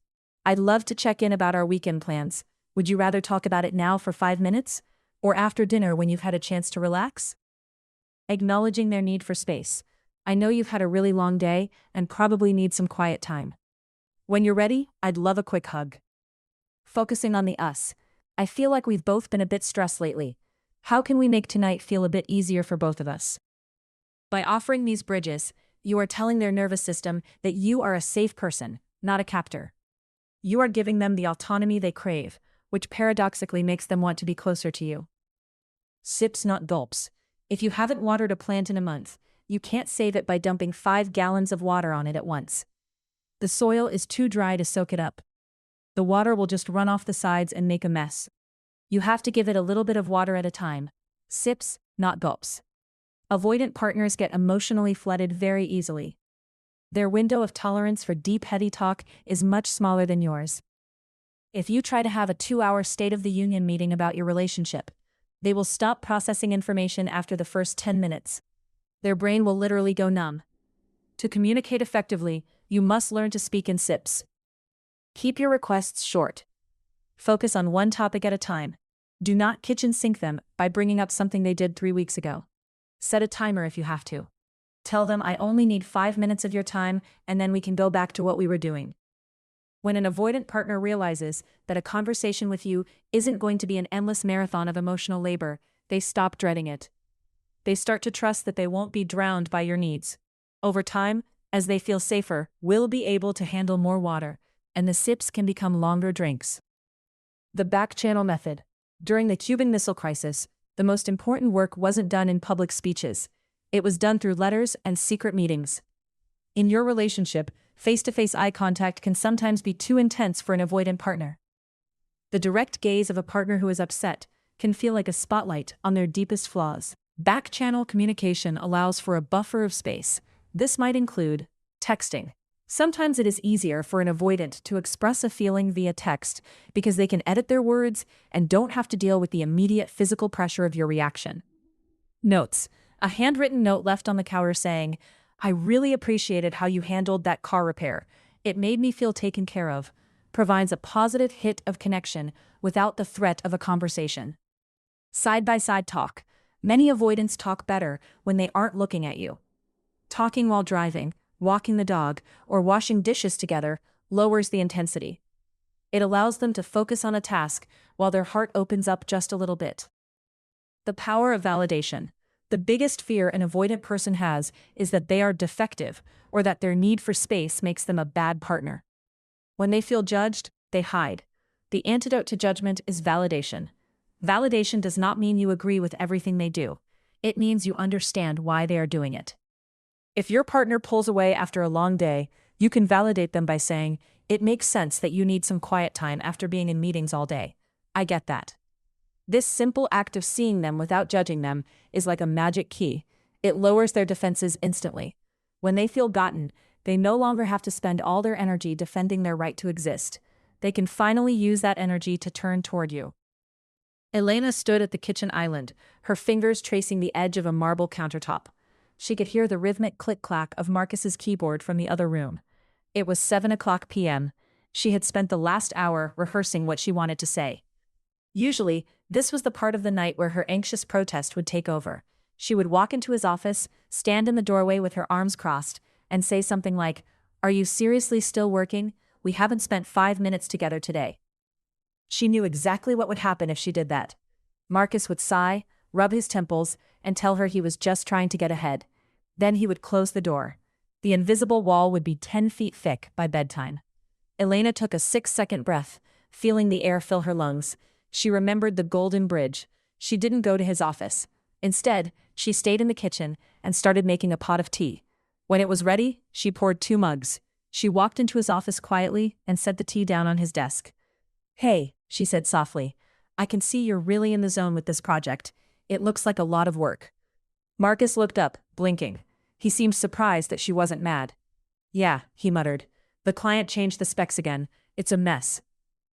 I'd love to check in about our weekend plans. Would you rather talk about it now for 5 minutes? Or after dinner when you've had a chance to relax? Acknowledging their need for space. I know you've had a really long day and probably need some quiet time. When you're ready, I'd love a quick hug. Focusing on the us. I feel like we've both been a bit stressed lately. How can we make tonight feel a bit easier for both of us? By offering these bridges, you are telling their nervous system that you are a safe person, not a captor. You are giving them the autonomy they crave, which paradoxically makes them want to be closer to you. Sips, not gulps. If you haven't watered a plant in a month, you can't save it by dumping 5 gallons of water on it at once. The soil is too dry to soak it up. The water will just run off the sides and make a mess. You have to give it a little bit of water at a time. Sips, not gulps. Avoidant partners get emotionally flooded very easily. Their window of tolerance for deep, heady talk is much smaller than yours. If you try to have a 2-hour State of the Union meeting about your relationship, they will stop processing information after the first 10 minutes. Their brain will literally go numb. To communicate effectively, you must learn to speak in sips. Keep your requests short. Focus on one topic at a time. Do not kitchen sink them by bringing up something they did 3 weeks ago. Set a timer if you have to. Tell them I only need 5 minutes of your time and then we can go back to what we were doing. When an avoidant partner realizes that a conversation with you isn't going to be an endless marathon of emotional labor, they stop dreading it. They start to trust that they won't be drowned by your needs. Over time, as they feel safer, will be able to handle more water, and the sips can become longer drinks. The back-channel method. During the Cuban Missile Crisis, the most important work wasn't done in public speeches. It was done through letters and secret meetings. In your relationship, face-to-face eye contact can sometimes be too intense for an avoidant partner. The direct gaze of a partner who is upset can feel like a spotlight on their deepest flaws. Back-channel communication allows for a buffer of space. This might include texting. Sometimes it is easier for an avoidant to express a feeling via text because they can edit their words and don't have to deal with the immediate physical pressure of your reaction. Notes. A handwritten note left on the counter saying, "I really appreciated how you handled that car repair. It made me feel taken care of," provides a positive hit of connection without the threat of a conversation. Side-by-side talk. Many avoidants talk better when they aren't looking at you. Talking while driving, walking the dog, or washing dishes together lowers the intensity. It allows them to focus on a task while their heart opens up just a little bit. The power of validation. The biggest fear an avoidant person has is that they are defective or that their need for space makes them a bad partner. When they feel judged, they hide. The antidote to judgment is validation. Validation does not mean you agree with everything they do. It means you understand why they are doing it. If your partner pulls away after a long day, you can validate them by saying, "It makes sense that you need some quiet time after being in meetings all day. I get that." This simple act of seeing them without judging them is like a magic key. It lowers their defenses instantly. When they feel gotten, they no longer have to spend all their energy defending their right to exist. They can finally use that energy to turn toward you. Elena stood at the kitchen island, her fingers tracing the edge of a marble countertop. She could hear the rhythmic click-clack of Marcus's keyboard from the other room. It was 7 p.m. She had spent the last hour rehearsing what she wanted to say. Usually, this was the part of the night where her anxious protest would take over. She would walk into his office, stand in the doorway with her arms crossed, and say something like, "Are you seriously still working? We haven't spent 5 minutes together today." She knew exactly what would happen if she did that. Marcus would sigh, rub his temples, and tell her he was just trying to get ahead. Then he would close the door. The invisible wall would be 10 feet thick by bedtime. Elena took a 6-second breath, feeling the air fill her lungs. She remembered the golden bridge. She didn't go to his office. Instead, she stayed in the kitchen and started making a pot of tea. When it was ready, she poured 2 mugs. She walked into his office quietly and set the tea down on his desk. "Hey," she said softly, "I can see you're really in the zone with this project. It looks like a lot of work." Marcus looked up, blinking. He seemed surprised that she wasn't mad. "Yeah," he muttered. "The client changed the specs again. It's a mess."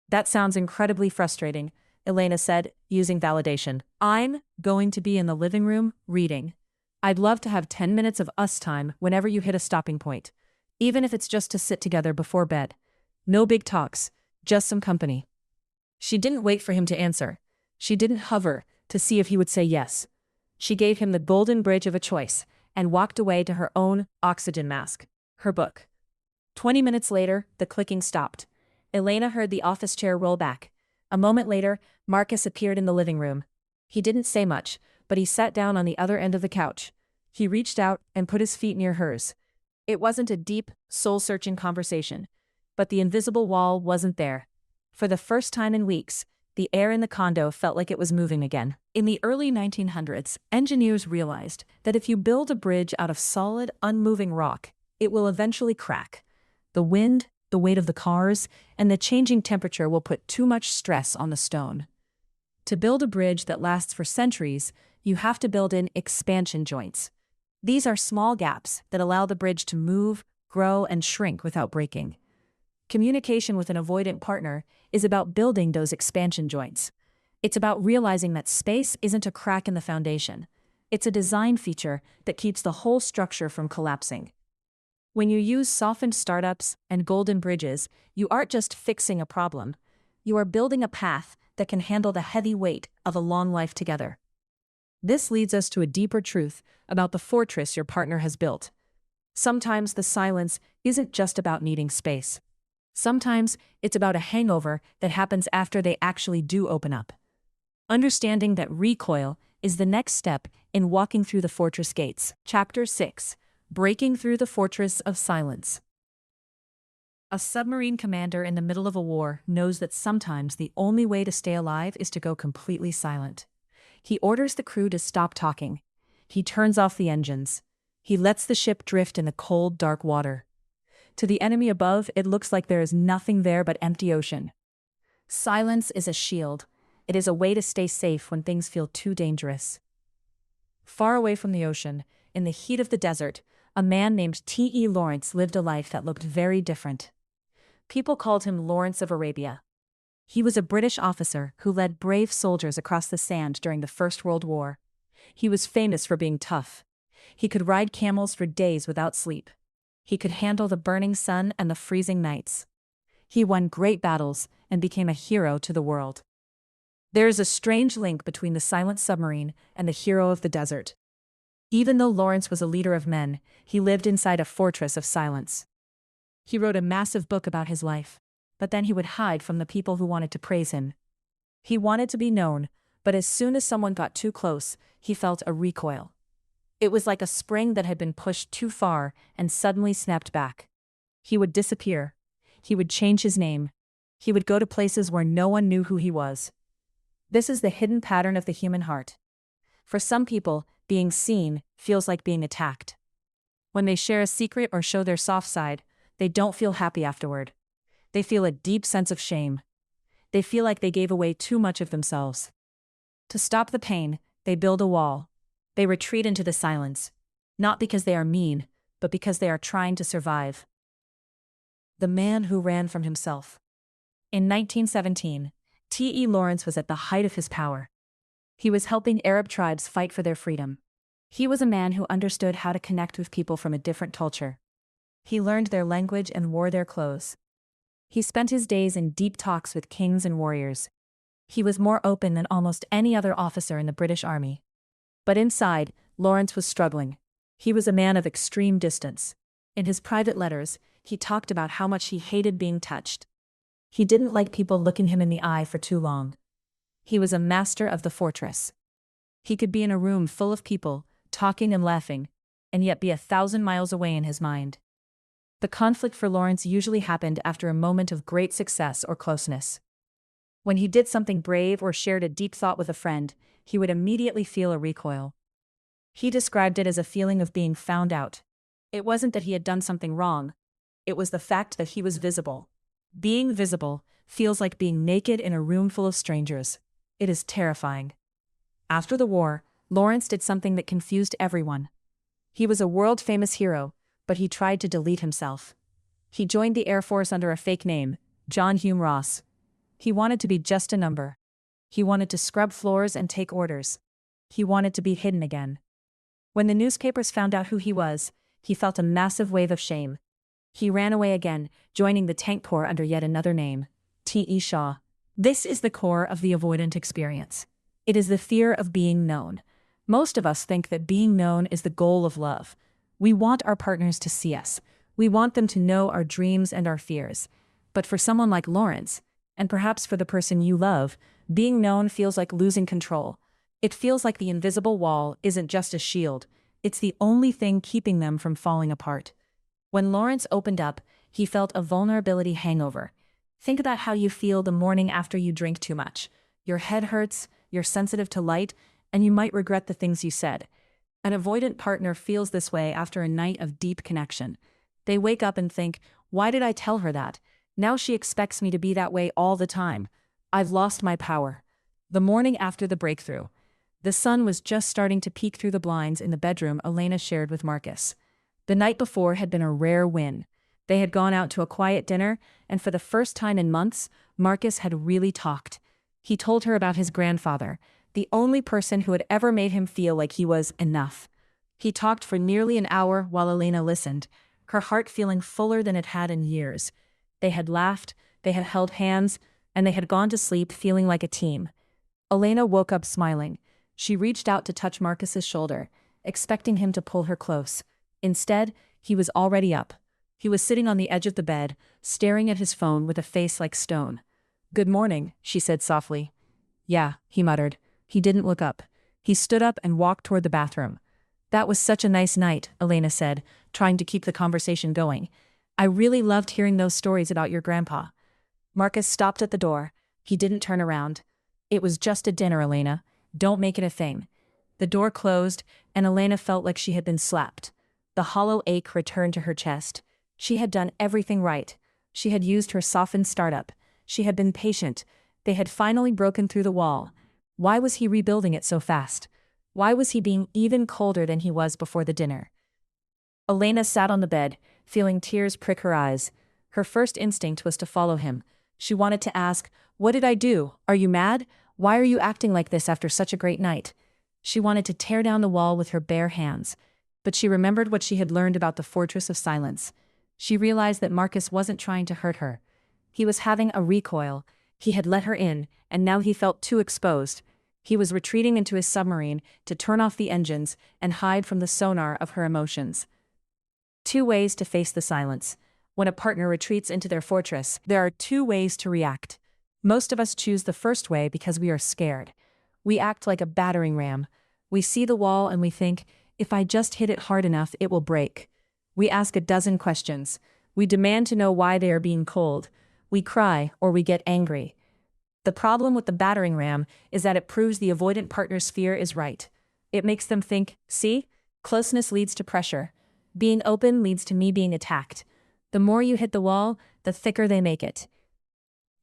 "That sounds incredibly frustrating," Elena said, using validation. "I'm going to be in the living room, reading. I'd love to have 10 minutes of us time whenever you hit a stopping point. Even if it's just to sit together before bed. No big talks, just some company." She didn't wait for him to answer. She didn't hover to see if he would say yes. She gave him the golden bridge of a choice and walked away to her own oxygen mask, her book. 20 minutes later, the clicking stopped. Elena heard the office chair roll back. A moment later, Marcus appeared in the living room. He didn't say much, but he sat down on the other end of the couch. He reached out and put his feet near hers. It wasn't a deep, soul-searching conversation, but the invisible wall wasn't there. For the first time in weeks, the air in the condo felt like it was moving again. In the early 1900s, engineers realized that if you build a bridge out of solid, unmoving rock, it will eventually crack. The wind, the weight of the cars, and the changing temperature will put too much stress on the stone. To build a bridge that lasts for centuries, you have to build in expansion joints. These are small gaps that allow the bridge to move, grow, and shrink without breaking. Communication with an avoidant partner is about building those expansion joints. It's about realizing that space isn't a crack in the foundation. It's a design feature that keeps the whole structure from collapsing. When you use softened startups and golden bridges, you aren't just fixing a problem. You are building a path that can handle the heavy weight of a long life together. This leads us to a deeper truth about the fortress your partner has built. Sometimes the silence isn't just about needing space. Sometimes it's about a hangover that happens after they actually do open up. Understanding that recoil is the next step in walking through the fortress gates. Chapter 6: Breaking Through the Fortress of Silence. A submarine commander in the middle of a war knows that sometimes the only way to stay alive is to go completely silent. He orders the crew to stop talking. He turns off the engines. He lets the ship drift in the cold, dark water. To the enemy above, it looks like there is nothing there but empty ocean. Silence is a shield. It is a way to stay safe when things feel too dangerous. Far away from the ocean, in the heat of the desert, a man named T.E. Lawrence lived a life that looked very different. People called him Lawrence of Arabia. He was a British officer who led brave soldiers across the sand during the First World War. He was famous for being tough. He could ride camels for days without sleep. He could handle the burning sun and the freezing nights. He won great battles and became a hero to the world. There is a strange link between the silent submarine and the hero of the desert. Even though Lawrence was a leader of men, he lived inside a fortress of silence. He wrote a massive book about his life, but then he would hide from the people who wanted to praise him. He wanted to be known, but as soon as someone got too close, he felt a recoil. It was like a spring that had been pushed too far and suddenly snapped back. He would disappear. He would change his name. He would go to places where no one knew who he was. This is the hidden pattern of the human heart. For some people, being seen feels like being attacked. When they share a secret or show their soft side, they don't feel happy afterward. They feel a deep sense of shame. They feel like they gave away too much of themselves. To stop the pain, they build a wall. They retreat into the silence, not because they are mean, but because they are trying to survive. The man who ran from himself. In 1917, T.E. Lawrence was at the height of his power. He was helping Arab tribes fight for their freedom. He was a man who understood how to connect with people from a different culture. He learned their language and wore their clothes. He spent his days in deep talks with kings and warriors. He was more open than almost any other officer in the British Army. But inside, Lawrence was struggling. He was a man of extreme distance. In his private letters, he talked about how much he hated being touched. He didn't like people looking him in the eye for too long. He was a master of the fortress. He could be in a room full of people, talking and laughing, and yet be 1,000 miles away in his mind. The conflict for Lawrence usually happened after a moment of great success or closeness. When he did something brave or shared a deep thought with a friend, he would immediately feel a recoil. He described it as a feeling of being found out. It wasn't that he had done something wrong. It was the fact that he was visible. Being visible feels like being naked in a room full of strangers. It is terrifying. After the war, Lawrence did something that confused everyone. He was a world-famous hero, but he tried to delete himself. He joined the Air Force under a fake name, John Hume Ross. He wanted to be just a number. He wanted to scrub floors and take orders. He wanted to be hidden again. When the newspapers found out who he was, he felt a massive wave of shame. He ran away again, joining the Tank Corps under yet another name, T.E. Shaw. This is the core of the avoidant experience. It is the fear of being known. Most of us think that being known is the goal of love. We want our partners to see us. We want them to know our dreams and our fears. But for someone like Lawrence, and perhaps for the person you love, being known feels like losing control. It feels like the invisible wall isn't just a shield. It's the only thing keeping them from falling apart. When Lawrence opened up, he felt a vulnerability hangover. Think about how you feel the morning after you drink too much. Your head hurts, you're sensitive to light, and you might regret the things you said. An avoidant partner feels this way after a night of deep connection. They wake up and think, why did I tell her that? Now she expects me to be that way all the time. I've lost my power. The morning after the breakthrough. The sun was just starting to peek through the blinds in the bedroom Elena shared with Marcus. The night before had been a rare win. They had gone out to a quiet dinner, and for the first time in months, Marcus had really talked. He told her about his grandfather, the only person who had ever made him feel like he was enough. He talked for nearly an hour while Elena listened, her heart feeling fuller than it had in years. They had laughed, they had held hands, and they had gone to sleep feeling like a team. Elena woke up smiling. She reached out to touch Marcus's shoulder, expecting him to pull her close. Instead, he was already up. He was sitting on the edge of the bed, staring at his phone with a face like stone. "Good morning," she said softly. "Yeah," he muttered. He didn't look up. He stood up and walked toward the bathroom. "That was such a nice night," Elena said, trying to keep the conversation going. "I really loved hearing those stories about your grandpa." Marcus stopped at the door. He didn't turn around. "It was just a dinner, Elena. Don't make it a thing." The door closed, and Elena felt like she had been slapped. The hollow ache returned to her chest. She had done everything right. She had used her softened startup. She had been patient. They had finally broken through the wall. Why was he rebuilding it so fast? Why was he being even colder than he was before the dinner? Elena sat on the bed, feeling tears prick her eyes. Her first instinct was to follow him. She wanted to ask, "What did I do? Are you mad? Why are you acting like this after such a great night?" She wanted to tear down the wall with her bare hands. But she remembered what she had learned about the fortress of silence. She realized that Marcus wasn't trying to hurt her. He was having a recoil. He had let her in, and now he felt too exposed. He was retreating into his submarine to turn off the engines and hide from the sonar of her emotions. 2 ways to face the silence. When a partner retreats into their fortress, there are 2 ways to react. Most of us choose the first way because we are scared. We act like a battering ram. We see the wall and we think, if I just hit it hard enough, it will break. We ask a dozen questions. We demand to know why they are being cold. We cry or we get angry. The problem with the battering ram is that it proves the avoidant partner's fear is right. It makes them think, see, closeness leads to pressure. Being open leads to me being attacked. The more you hit the wall, the thicker they make it.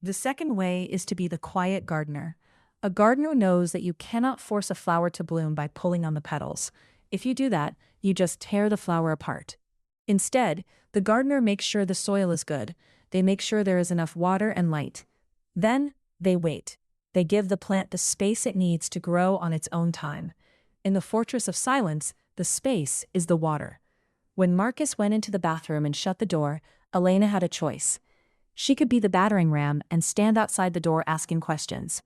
The second way is to be the quiet gardener. A gardener knows that you cannot force a flower to bloom by pulling on the petals. If you do that, you just tear the flower apart. Instead, the gardener makes sure the soil is good. They make sure there is enough water and light. Then, they wait. They give the plant the space it needs to grow on its own time. In the fortress of silence, the space is the water. When Marcus went into the bathroom and shut the door, Elena had a choice. She could be the battering ram and stand outside the door asking questions.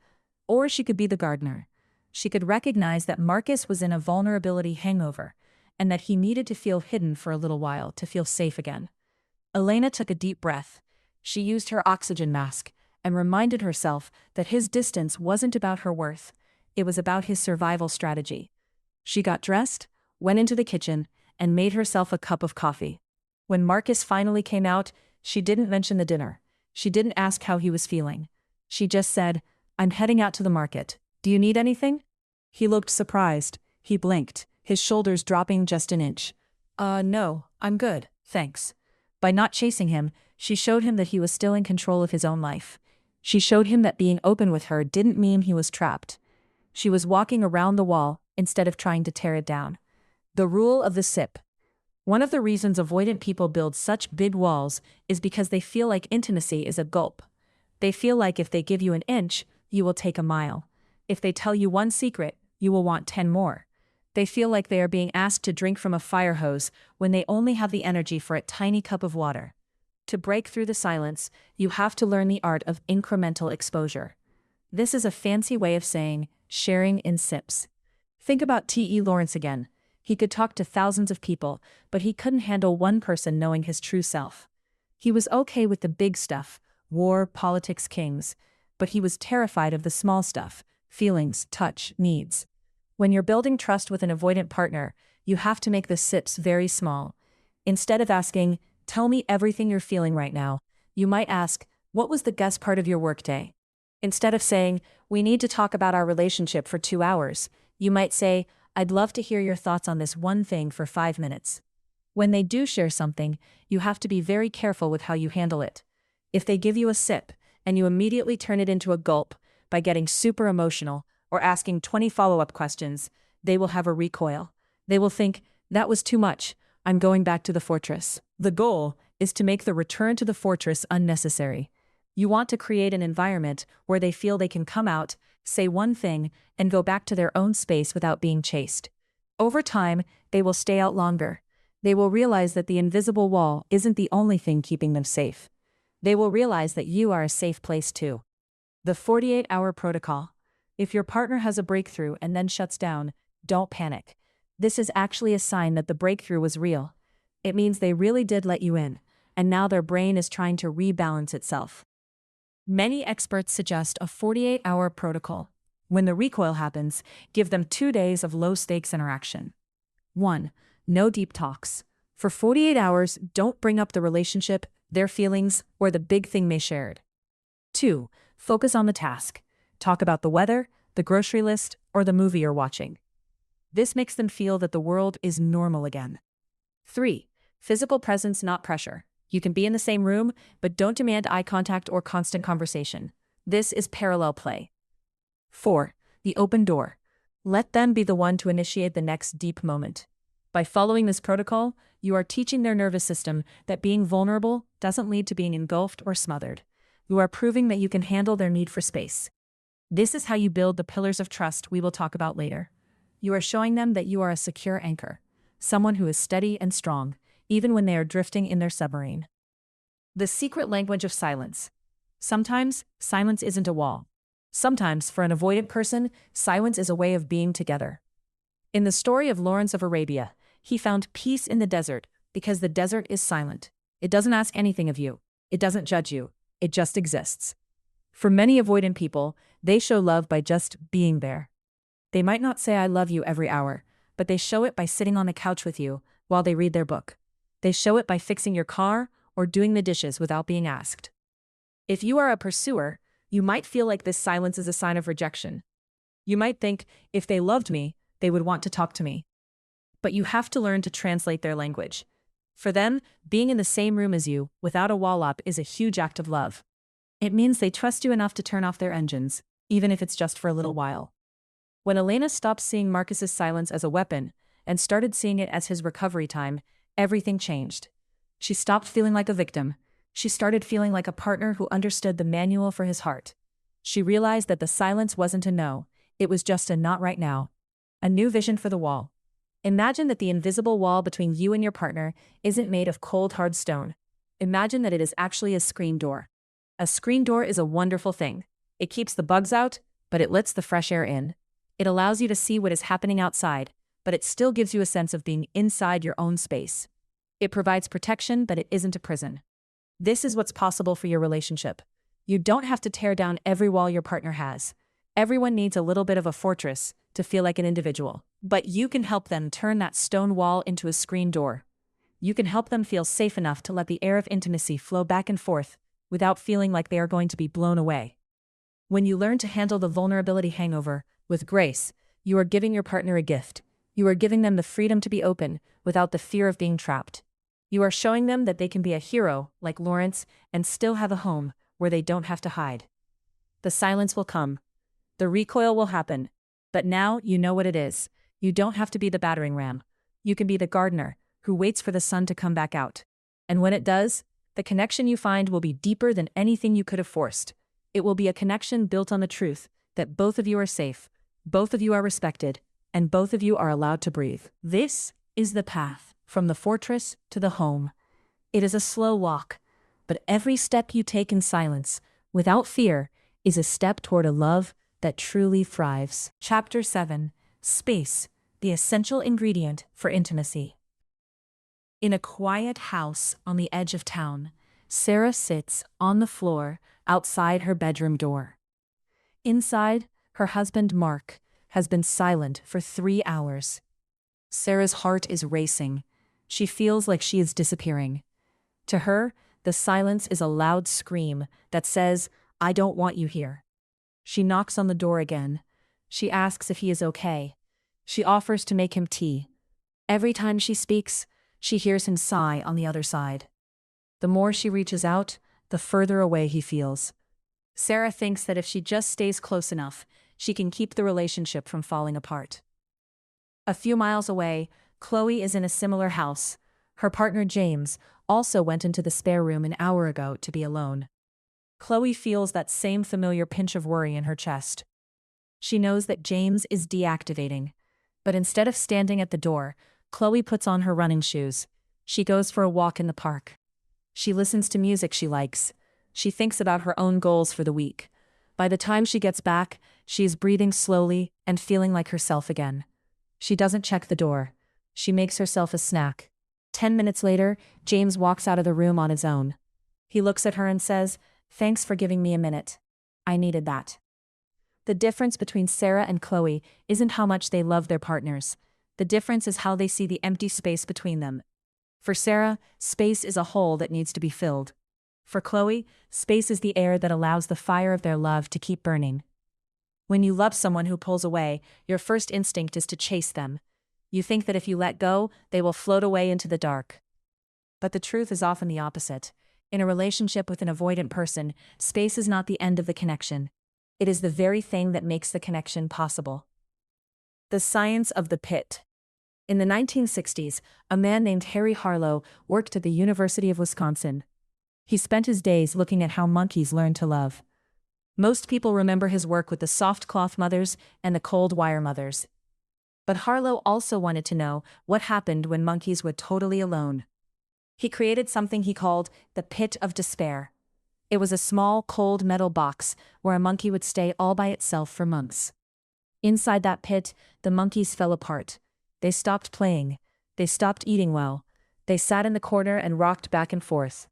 Or she could be the gardener. She could recognize that Marcus was in a vulnerability hangover, and that he needed to feel hidden for a little while to feel safe again. Elena took a deep breath. She used her oxygen mask and reminded herself that his distance wasn't about her worth. It was about his survival strategy. She got dressed, went into the kitchen, and made herself a cup of coffee. When Marcus finally came out, she didn't mention the dinner. She didn't ask how he was feeling. She just said, "I'm heading out to the market. Do you need anything?" He looked surprised. He blinked, his shoulders dropping just an inch. No, I'm good, thanks." By not chasing him, she showed him that he was still in control of his own life. She showed him that being open with her didn't mean he was trapped. She was walking around the wall instead of trying to tear it down. The rule of the sip. One of the reasons avoidant people build such big walls is because they feel like intimacy is a gulp. They feel like if they give you an inch, you will take a mile. If they tell you one secret, you will want 10 more. They feel like they are being asked to drink from a fire hose when they only have the energy for a tiny cup of water. To break through the silence, you have to learn the art of incremental exposure. This is a fancy way of saying sharing in sips. Think about T.E. Lawrence again. He could talk to thousands of people, but he couldn't handle one person knowing his true self. He was okay with the big stuff, war, politics, kings, but he was terrified of the small stuff, feelings, touch, needs. When you're building trust with an avoidant partner, you have to make the sips very small. Instead of asking, "Tell me everything you're feeling right now," you might ask, "What was the best part of your workday?" Instead of saying, "We need to talk about our relationship for 2 hours," you might say, "I'd love to hear your thoughts on this one thing for 5 minutes." When they do share something, you have to be very careful with how you handle it. If they give you a sip, and you immediately turn it into a gulp by getting super emotional or asking 20 follow-up questions, they will have a recoil. They will think, "That was too much. I'm going back to the fortress." The goal is to make the return to the fortress unnecessary. You want to create an environment where they feel they can come out, say one thing, and go back to their own space without being chased. Over time, they will stay out longer. They will realize that the invisible wall isn't the only thing keeping them safe. They will realize that you are a safe place too. The 48-hour protocol. If your partner has a breakthrough and then shuts down, don't panic. This is actually a sign that the breakthrough was real. It means they really did let you in, and now their brain is trying to rebalance itself. Many experts suggest a 48-hour protocol. When the recoil happens, give them 2 days of low-stakes interaction. 1. No deep talks. For 48 hours, don't bring up the relationship, their feelings, or the big thing they shared. 2. Focus on the task. Talk about the weather, the grocery list, or the movie you're watching. This makes them feel that the world is normal again. 3. Physical presence, not pressure. You can be in the same room, but don't demand eye contact or constant conversation. This is parallel play. 4. The open door. Let them be the one to initiate the next deep moment. By following this protocol, you are teaching their nervous system that being vulnerable doesn't lead to being engulfed or smothered. You are proving that you can handle their need for space. This is how you build the pillars of trust we will talk about later. You are showing them that you are a secure anchor, someone who is steady and strong, even when they are drifting in their submarine. The secret language of silence. Sometimes, silence isn't a wall. Sometimes, for an avoidant person, silence is a way of being together. In the story of Lawrence of Arabia, he found peace in the desert because the desert is silent. It doesn't ask anything of you. It doesn't judge you. It just exists. For many avoidant people, they show love by just being there. They might not say "I love you" every hour, but they show it by sitting on the couch with you while they read their book. They show it by fixing your car or doing the dishes without being asked. If you are a pursuer, you might feel like this silence is a sign of rejection. You might think, if they loved me, they would want to talk to me. But you have to learn to translate their language. For them, being in the same room as you, without a wall up, is a huge act of love. It means they trust you enough to turn off their engines, even if it's just for a little while. When Elena stopped seeing Marcus's silence as a weapon and started seeing it as his recovery time, everything changed. She stopped feeling like a victim. She started feeling like a partner who understood the manual for his heart. She realized that the silence wasn't a no, it was just a not right now. A new vision for the wall. Imagine that the invisible wall between you and your partner isn't made of cold, hard stone. Imagine that it is actually a screen door. A screen door is a wonderful thing. It keeps the bugs out, but it lets the fresh air in. It allows you to see what is happening outside, but it still gives you a sense of being inside your own space. It provides protection, but it isn't a prison. This is what's possible for your relationship. You don't have to tear down every wall your partner has. Everyone needs a little bit of a fortress to feel like an individual. But you can help them turn that stone wall into a screen door. You can help them feel safe enough to let the air of intimacy flow back and forth without feeling like they are going to be blown away. When you learn to handle the vulnerability hangover with grace, you are giving your partner a gift. You are giving them the freedom to be open without the fear of being trapped. You are showing them that they can be a hero, like Lawrence, and still have a home where they don't have to hide. The silence will come. The recoil will happen. But now you know what it is. You don't have to be the battering ram. You can be the gardener who waits for the sun to come back out. And when it does, the connection you find will be deeper than anything you could have forced. It will be a connection built on the truth that both of you are safe, both of you are respected, and both of you are allowed to breathe. This is the path from the fortress to the home. It is a slow walk, but every step you take in silence, without fear, is a step toward a love that truly thrives. Chapter 7. Space, the essential ingredient for intimacy. In a quiet house on the edge of town, Sarah sits on the floor outside her bedroom door. Inside, her husband Mark has been silent for 3 hours. Sarah's heart is racing. She feels like she is disappearing. To her, the silence is a loud scream that says, "I don't want you here." She knocks on the door again. She asks if he is okay. She offers to make him tea. Every time she speaks, she hears him sigh on the other side. The more she reaches out, the further away he feels. Sarah thinks that if she just stays close enough, she can keep the relationship from falling apart. A few miles away, Chloe is in a similar house. Her partner James also went into the spare room an hour ago to be alone. Chloe feels that same familiar pinch of worry in her chest. She knows that James is deactivating. But instead of standing at the door, Chloe puts on her running shoes. She goes for a walk in the park. She listens to music she likes. She thinks about her own goals for the week. By the time she gets back, she is breathing slowly and feeling like herself again. She doesn't check the door. She makes herself a snack. 10 minutes later, James walks out of the room on his own. He looks at her and says, "Thanks for giving me a minute. I needed that." The difference between Sarah and Chloe isn't how much they love their partners. The difference is how they see the empty space between them. For Sarah, space is a hole that needs to be filled. For Chloe, space is the air that allows the fire of their love to keep burning. When you love someone who pulls away, your first instinct is to chase them. You think that if you let go, they will float away into the dark. But the truth is often the opposite. In a relationship with an avoidant person, space is not the end of the connection. It is the very thing that makes the connection possible. The science of the pit. In the 1960s, a man named Harry Harlow worked at the University of Wisconsin. He spent his days looking at how monkeys learn to love. Most people remember his work with the soft cloth mothers and the cold wire mothers. But Harlow also wanted to know what happened when monkeys were totally alone. He created something he called the pit of despair. It was a small, cold metal box where a monkey would stay all by itself for months. Inside that pit, the monkeys fell apart. They stopped playing. They stopped eating well. They sat in the corner and rocked back and forth.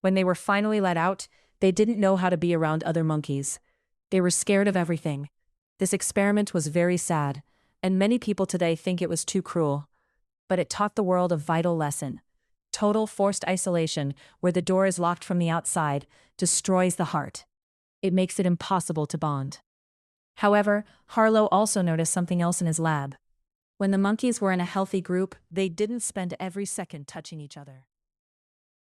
When they were finally let out, they didn't know how to be around other monkeys. They were scared of everything. This experiment was very sad, and many people today think it was too cruel. But it taught the world a vital lesson. Total forced isolation, where the door is locked from the outside, destroys the heart. It makes it impossible to bond. However, Harlow also noticed something else in his lab. When the monkeys were in a healthy group, they didn't spend every second touching each other.